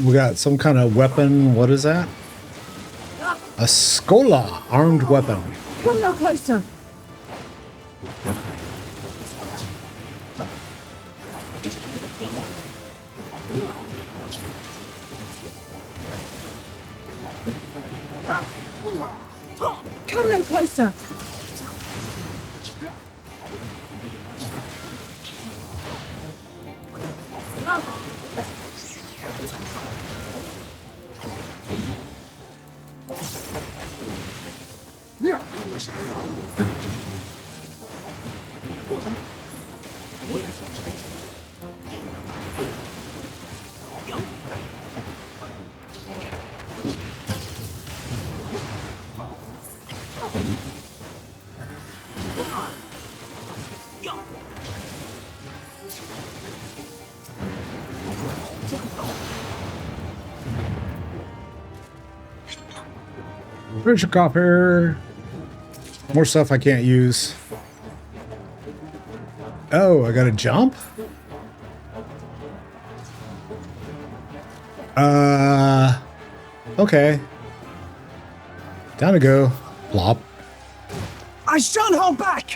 We got some kind of weapon. What is that? A Skola armed weapon. Come no closer. Come no closer. Treasure copper. More stuff I can't use. Oh, I gotta jump? Okay. Down to go. Plop. I shan't hold back!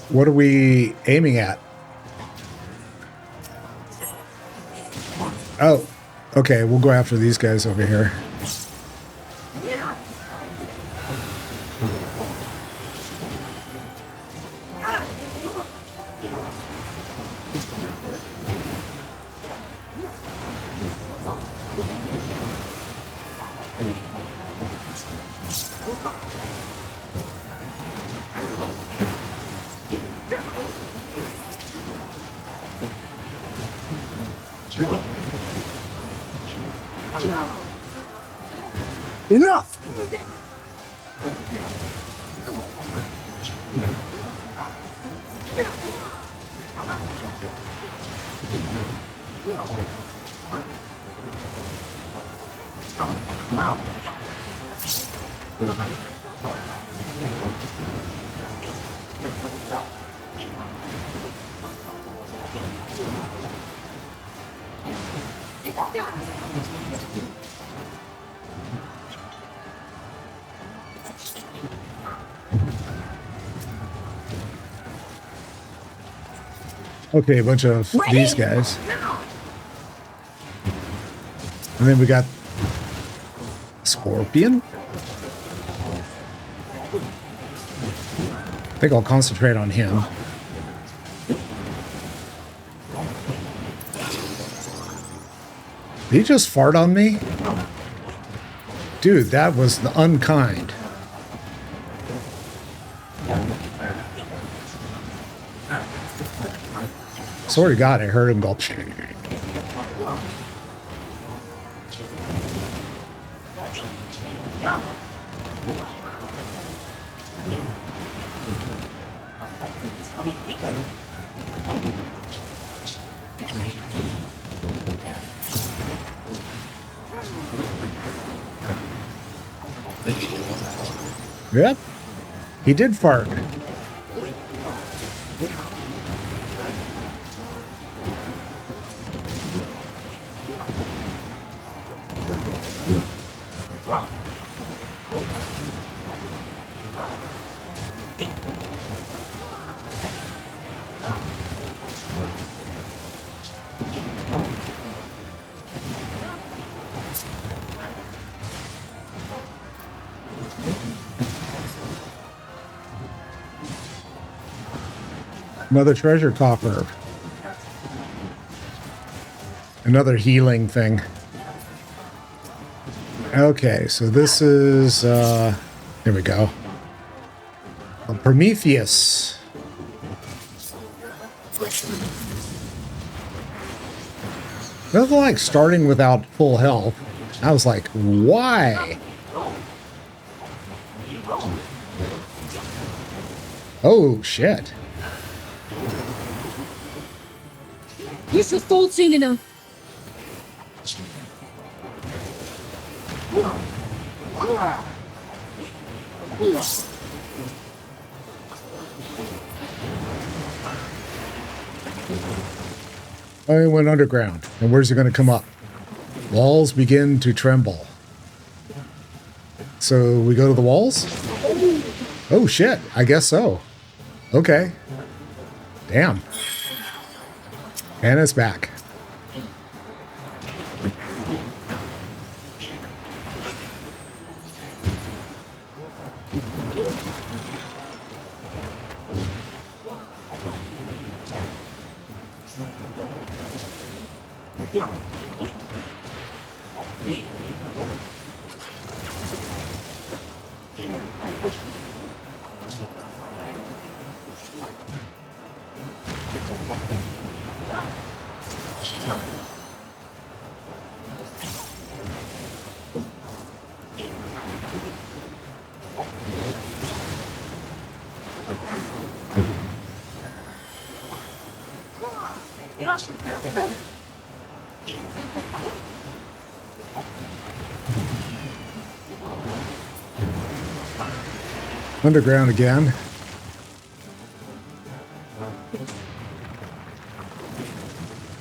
What are we aiming at? Oh, okay. We'll go after these guys over here. Enough! Okay, a bunch of these guys. And then we got Scorpion. I think I'll concentrate on him. Did he just fart on me? Dude, that was unkind. Swear to God, I heard him go. Yep, he did fart. Another treasure coffer. Another healing thing. Okay, so this is, here we go. Prometheus. Nothing like starting without full health. I was like, why? Oh, shit. Use your thoughts soon enough. I went underground. And where's it going to come up? Walls begin to tremble. So we go to the walls? Oh shit, I guess so. Okay. Damn. And it's back. Underground again.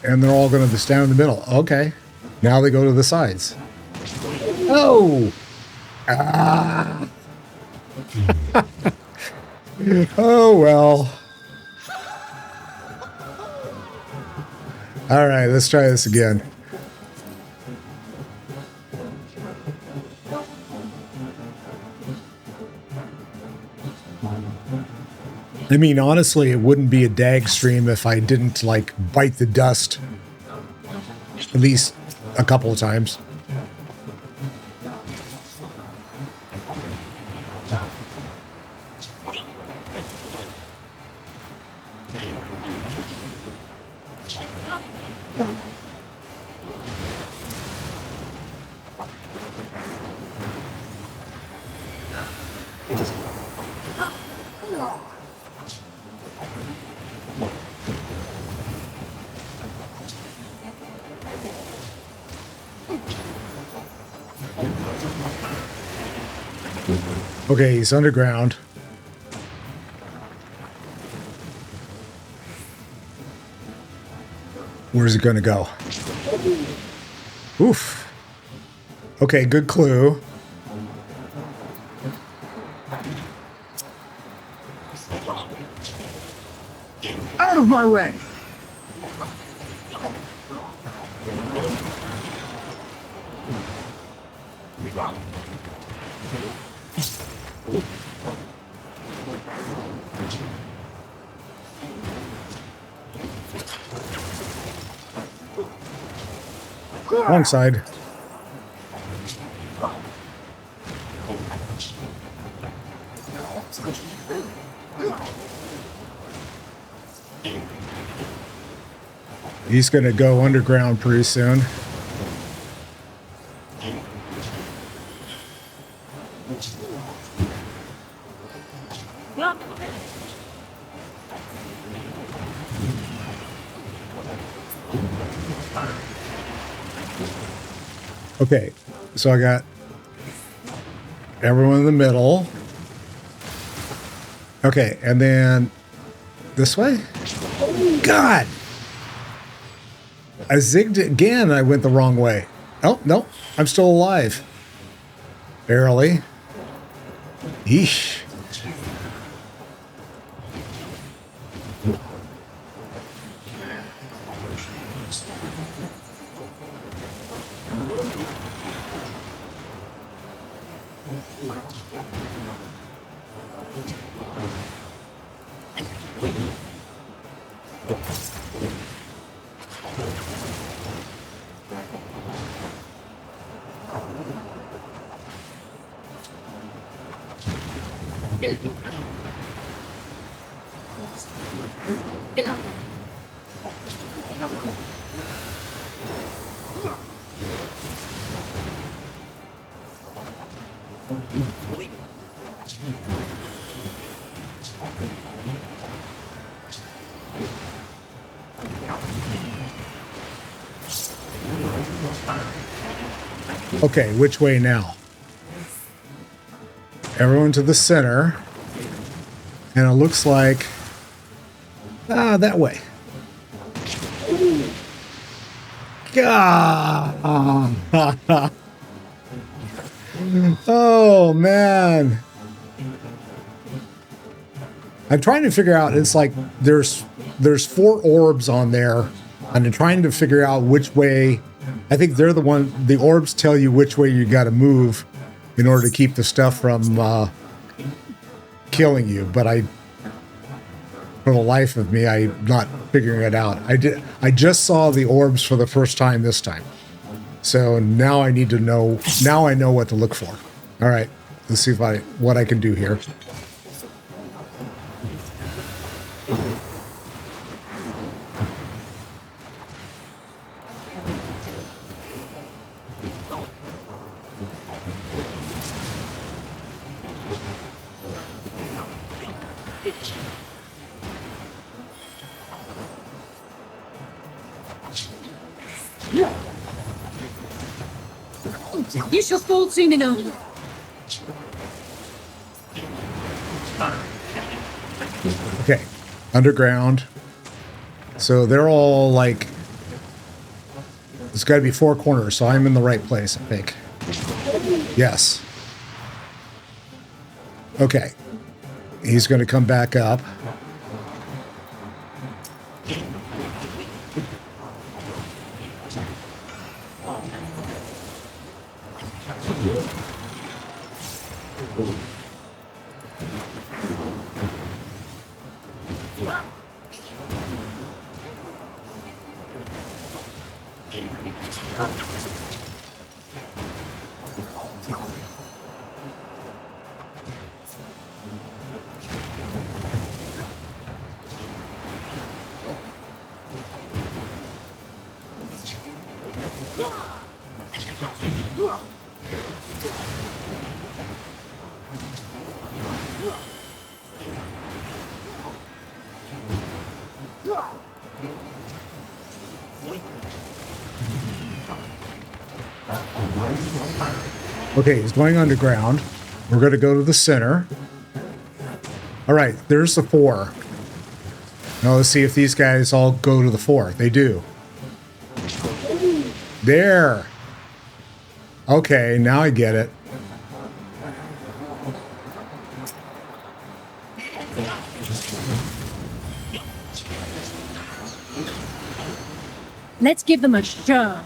And they're all going to stand in the middle. Okay. Now they go to the sides. Oh! Ah! Oh, well. All right, let's try this again. I mean, honestly, it wouldn't be a DAG stream if I didn't, like, bite the dust at least a couple of times. Okay, he's underground. Where's it gonna go? Oof. Okay, good clue. Out of my way! Wrong side. He's gonna go underground pretty soon. Okay, so I got everyone in the middle. Okay, and then this way? God! I zigged it again, I went the wrong way. Oh, no, I'm still alive. Barely. Yeesh. Okay, which way now? Everyone to the center. And it looks like... that way. God. Oh, man. I'm trying to figure out, it's like there's 4 orbs on there, and I'm trying to figure out which way. I think they're the orbs tell you which way you got to move in order to keep the stuff from killing you, but for the life of me, I'm not figuring it out. I just saw the orbs for the first time this time. So now I need to know, now I know what to look for. All right, let's see what I can do here. You shall fall soon enough. Okay, underground. So they're all like, there's got to be 4 corners, so I'm in the right place, I think. Yes. Okay. He's going to come back up. Okay, he's going underground. We're going to go to the center. All right, there's the 4. Now let's see if these guys all go to the 4. They do. There. Okay, now I get it. Let's give them a shot.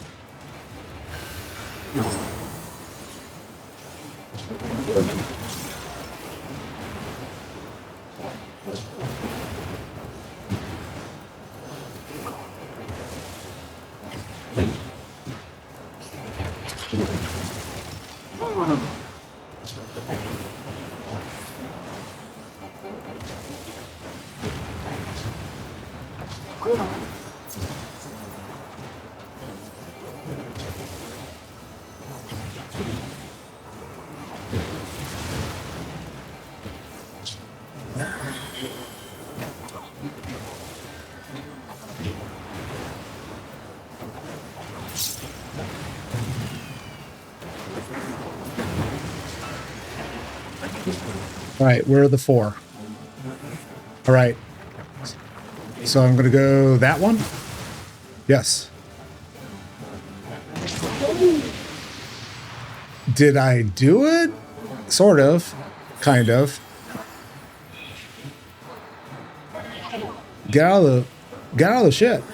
All right, where are the 4? All right. So I'm going to go that one. Yes. Did I do it? Sort of. Kind of. Get out of the shit.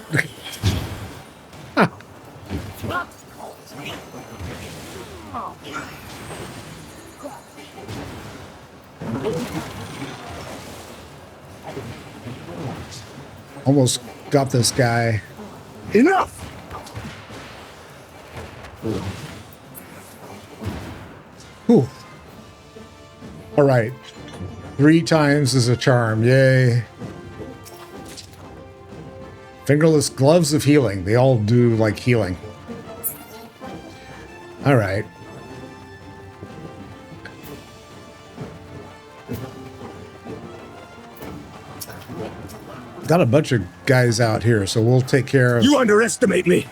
Almost got this guy. Enough! Whew. All right. 3 times is a charm. Yay. Fingerless gloves of healing. They all do like healing. All right. Got a bunch of guys out here, so we'll take care of... You underestimate me!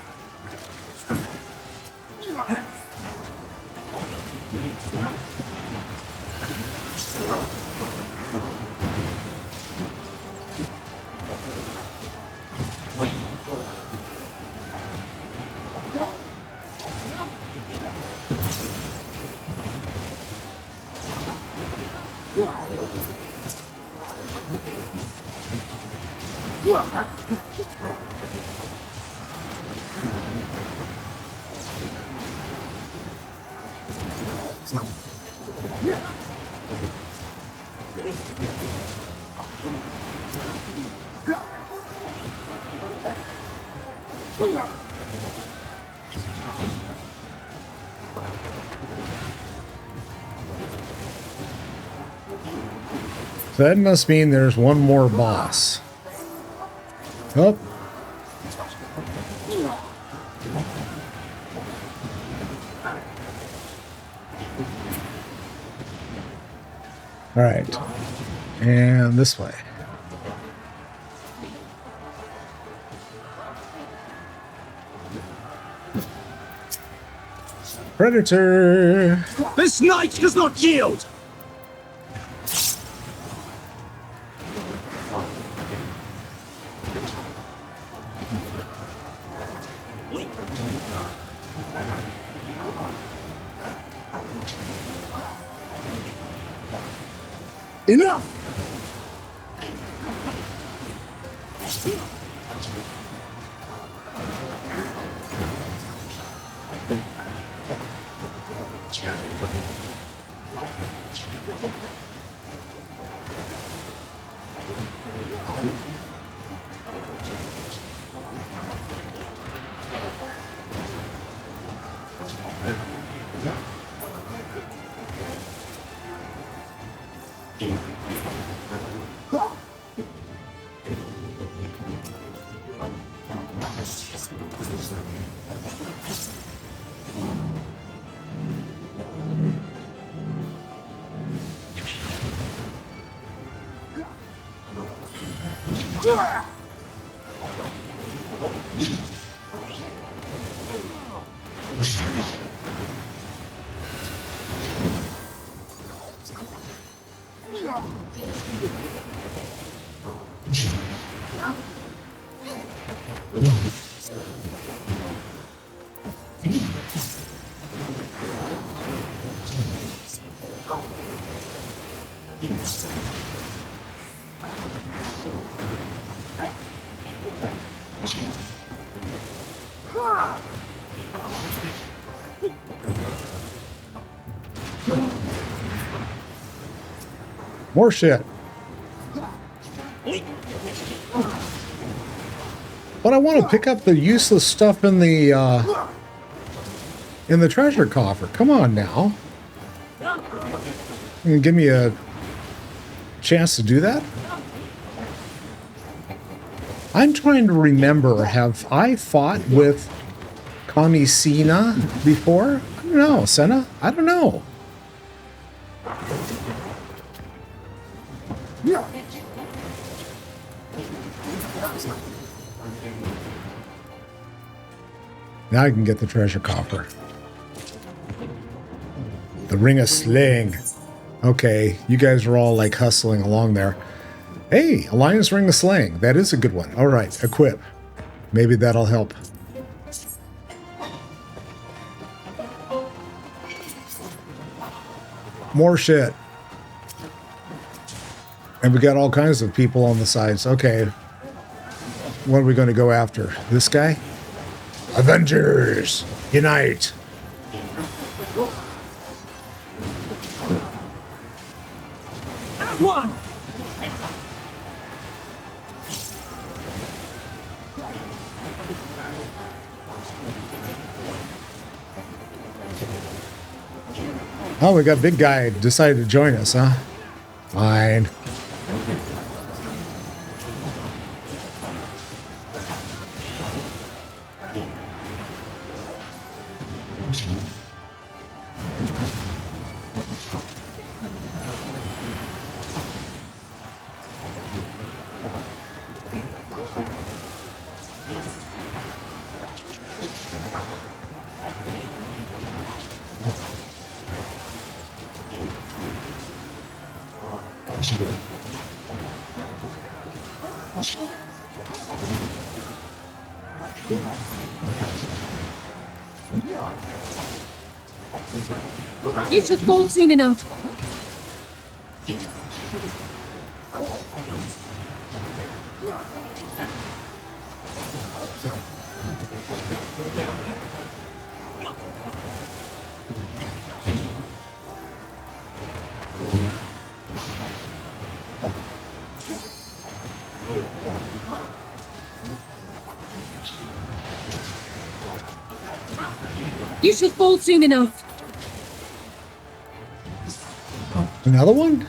So that must mean there's one more boss. Oh. All right. And this way. Predator! This knight does not yield! Enough! More shit. But I want to pick up the useless stuff in the treasure coffer. Come on now. You can give me a chance to do that? I'm trying to remember, have I fought with Kamisina before? I don't know, Senna? I don't know. Now I can get the treasure coffer. The Ring of Sling. Okay, you guys are all like hustling along there. Hey, Alliance Ring of Sling. That is a good one. All right, equip. Maybe that'll help. More shit. And we got all kinds of people on the sides. Okay. What are we going to go after? This guy? Avengers! Unite! One! Oh, we got big guy decided to join us, huh? Fine. You should fall soon enough. You should fall soon enough. Another one?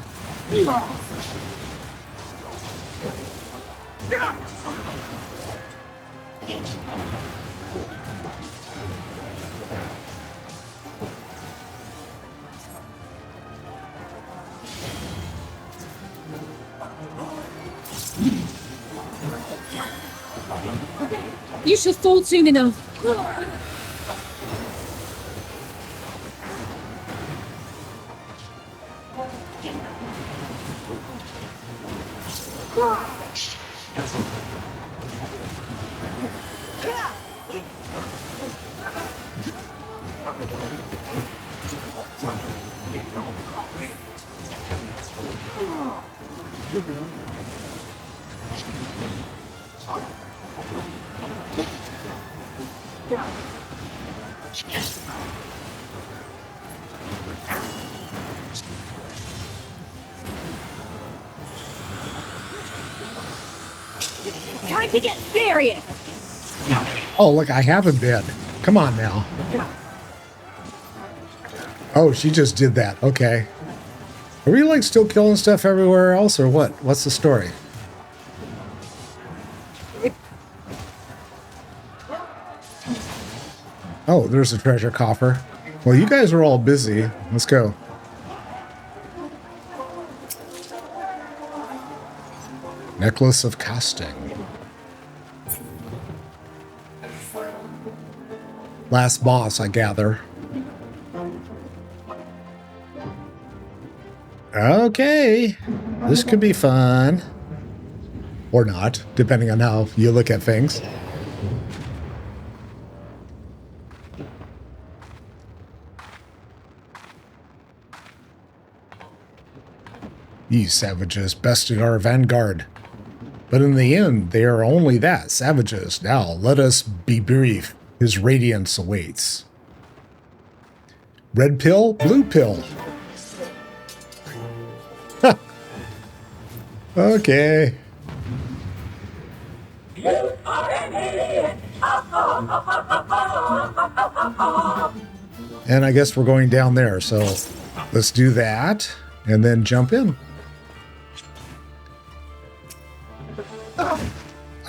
You should fall soon enough. Time to get serious. Oh, look, I haven't been. Come on now. Oh, she just did that. Okay. Are we like still killing stuff everywhere else or what? What's the story? Oh, there's a treasure coffer. Well, you guys are all busy. Let's go. Necklace of casting. Last boss, I gather. Okay. This could be fun. Or not, depending on how you look at things. These savages bested our vanguard. But in the end, they are only that, savages. Now, let us be brief. His radiance awaits. Red pill, blue pill. Okay. And I guess we're going down there, so let's do that and then jump in.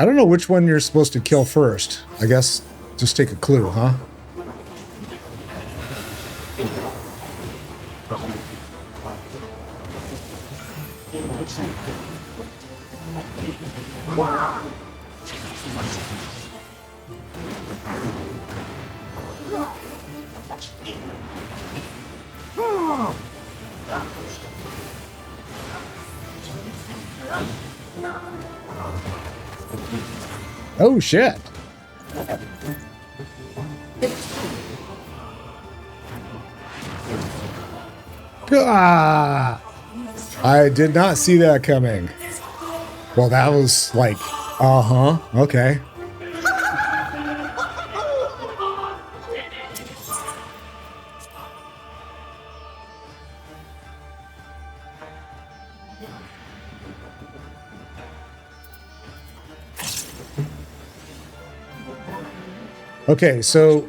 I don't know which one you're supposed to kill first. I guess just take a clue, huh? Oh, shit. Ah! I did not see that coming. Well, that was like, uh-huh, okay. Okay, so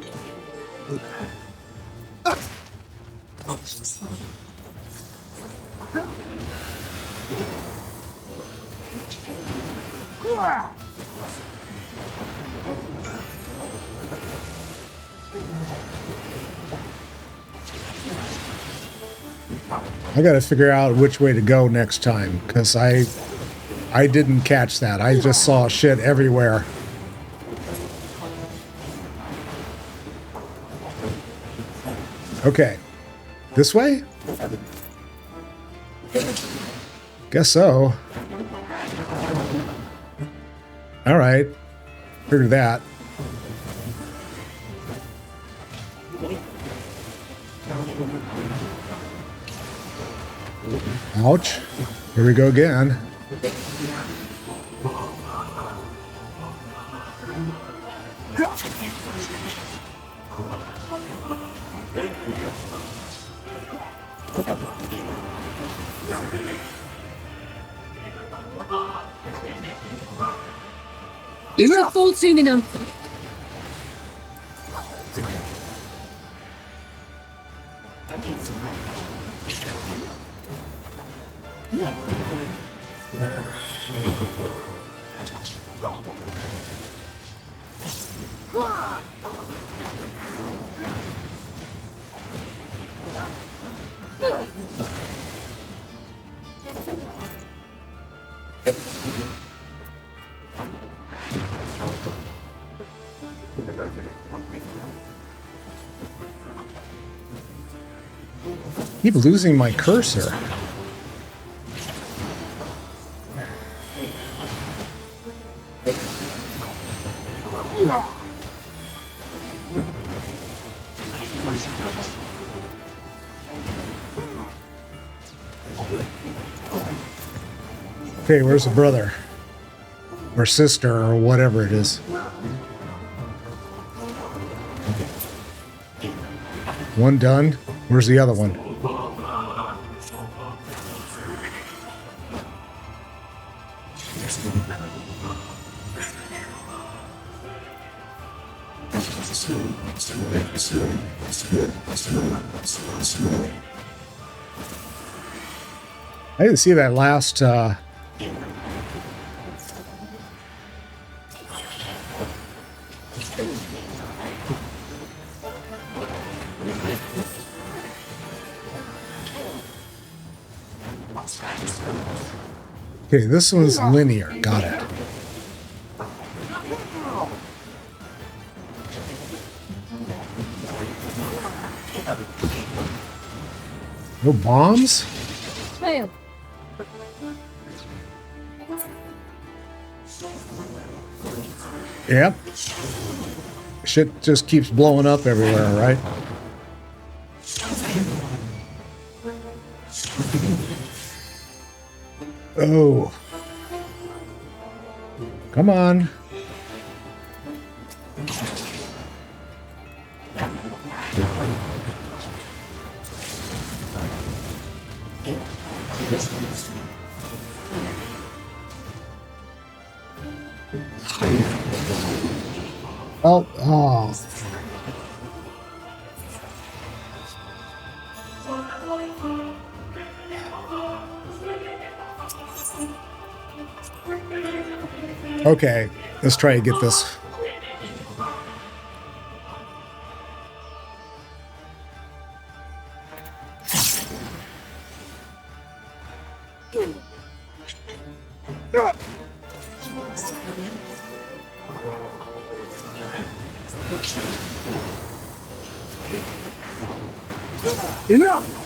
I gotta figure out which way to go next time, because I didn't catch that. I just saw shit everywhere. Okay. This way? Guess so. Alright. Figure that. Ouch. Here we go again. You will fall soon enough. Keep losing my cursor. Okay, where's the brother? Or sister, or whatever it is. One done. Where's the other one? I didn't see that last Okay, this one's linear. Got it. No bombs? Fail. Yep. Shit just keeps blowing up everywhere, right? Oh. Come on. Oh, oh. Okay, let's try to get this. Enough!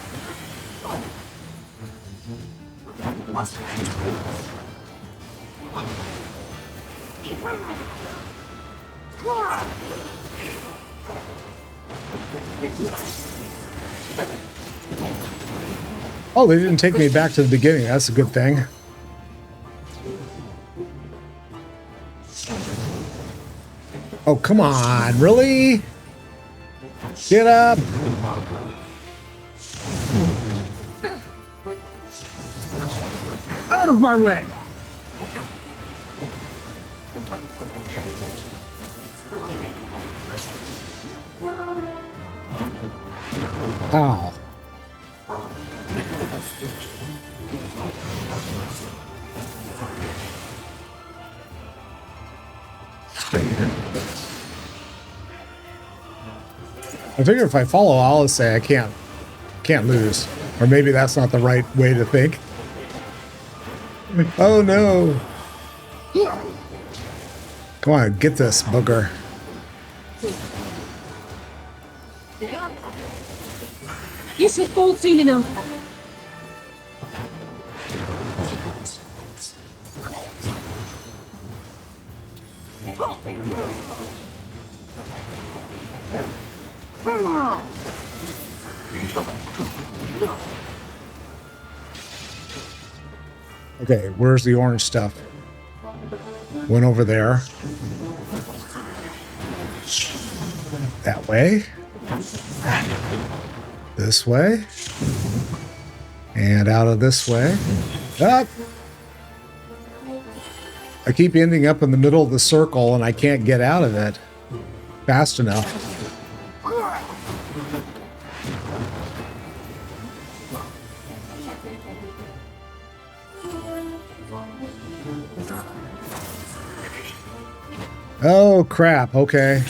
Oh, they didn't take me back to the beginning. That's a good thing. Oh, come on. Really? Get up. Out of my way! Ow. I figure if I follow Alisaie, I can't lose. Or maybe that's not the right way to think. Oh no. Come on, get this booger. You should fall soon enough. Okay, where's the orange stuff? Went over there. That way. This way. And out of this way. Up! I keep ending up in the middle of the circle and I can't get out of it fast enough. Oh crap, okay.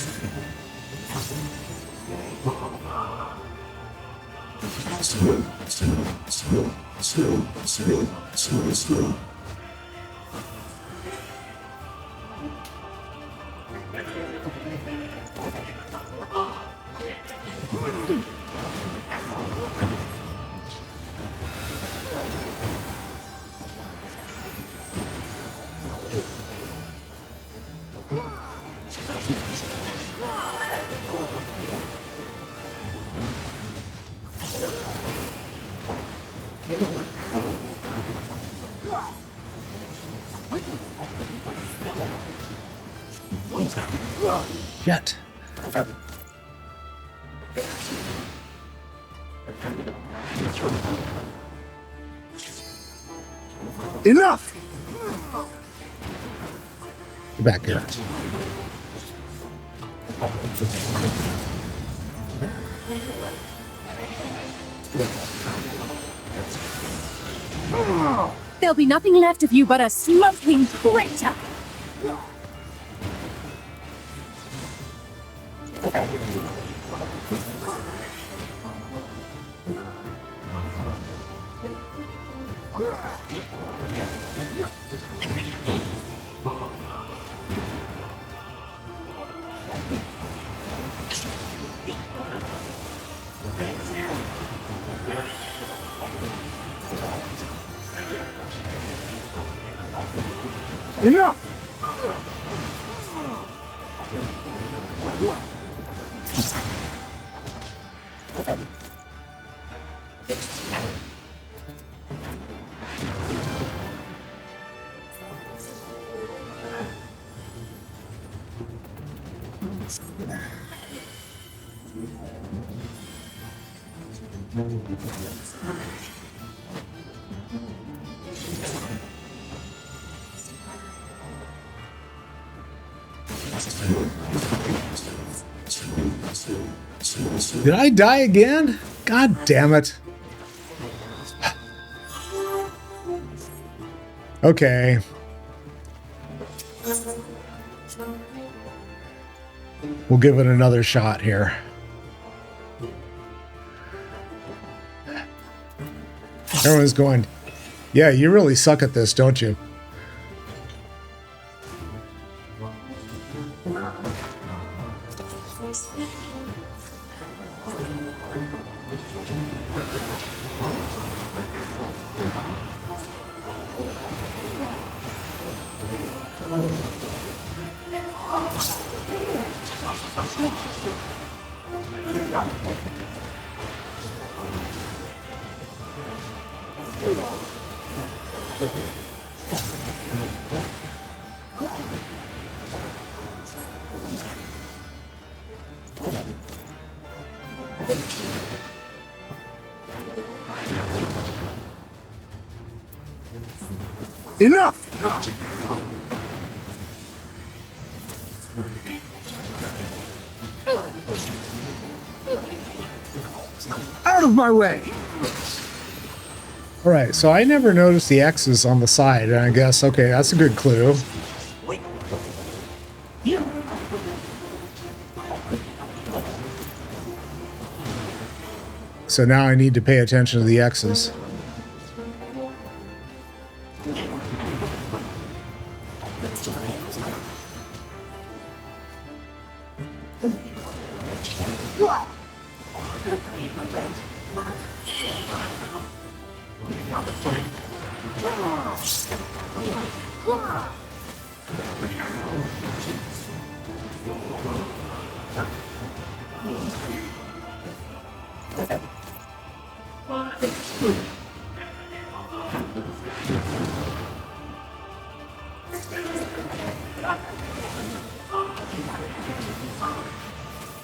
Yet. Enough! Get back here. There'll be nothing left of you but a smoking crater. Enough! Did I die again? God damn it. Okay. We'll give it another shot here. Everyone's going, yeah, you really suck at this, don't you? Enough! Out of my way! All right, so I never noticed the X's on the side, and I guess, okay, that's a good clue. So now I need to pay attention to the X's.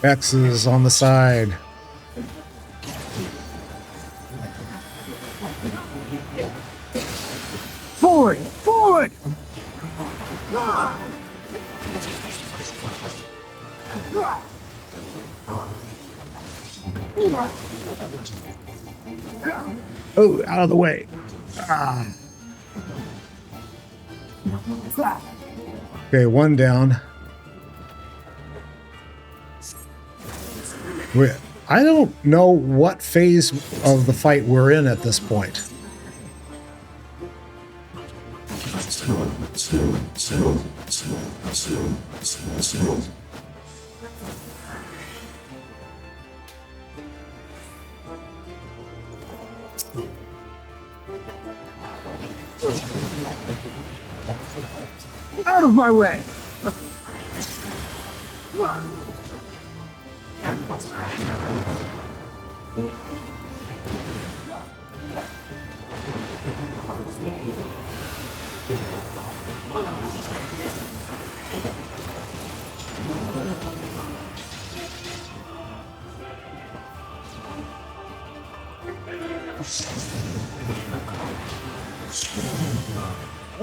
X's on the side. Forward! Forward! Oh, out of the way. Ah. Okay, one down. I don't know what phase of the fight we're in at this point. Out of my way!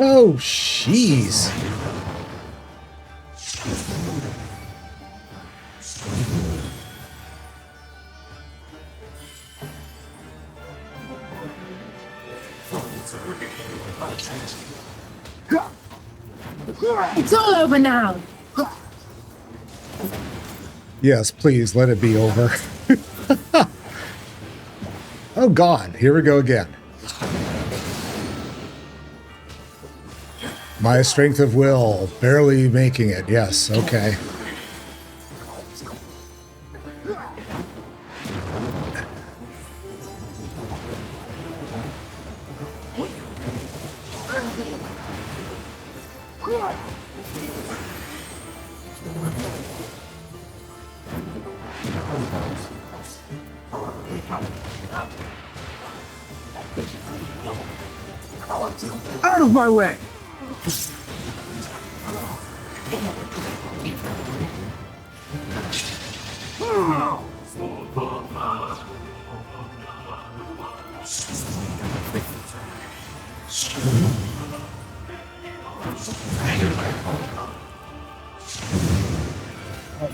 Oh, jeez. It's all over now. Yes, please let it be over. Oh God, here we go again. My strength of will, barely making it. Yes, okay. Out of my way!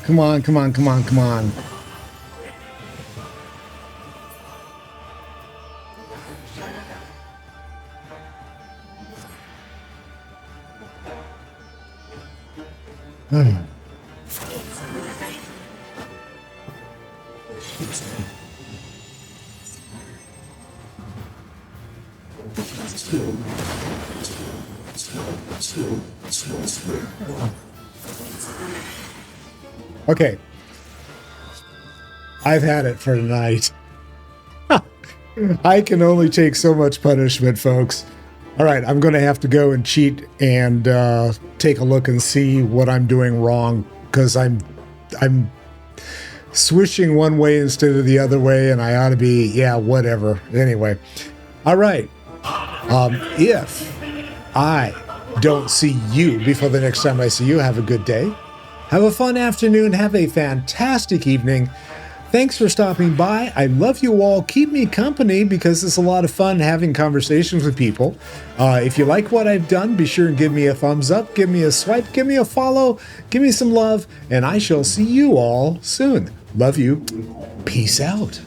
Come on, come on, come on, come on. Okay. I've had it for tonight. I can only take so much punishment, folks. All right, I'm going to have to go and cheat and take a look and see what I'm doing wrong, because I'm swishing one way instead of the other way, and I ought to be, yeah, whatever. Anyway, all right. If I don't see you before the next time I see you, have a good day. Have a fun afternoon. Have a fantastic evening. Thanks for stopping by. I love you all. Keep me company because it's a lot of fun having conversations with people. If you like what I've done, be sure and give me a thumbs up, give me a swipe, give me a follow, give me some love, and I shall see you all soon. Love you. Peace out.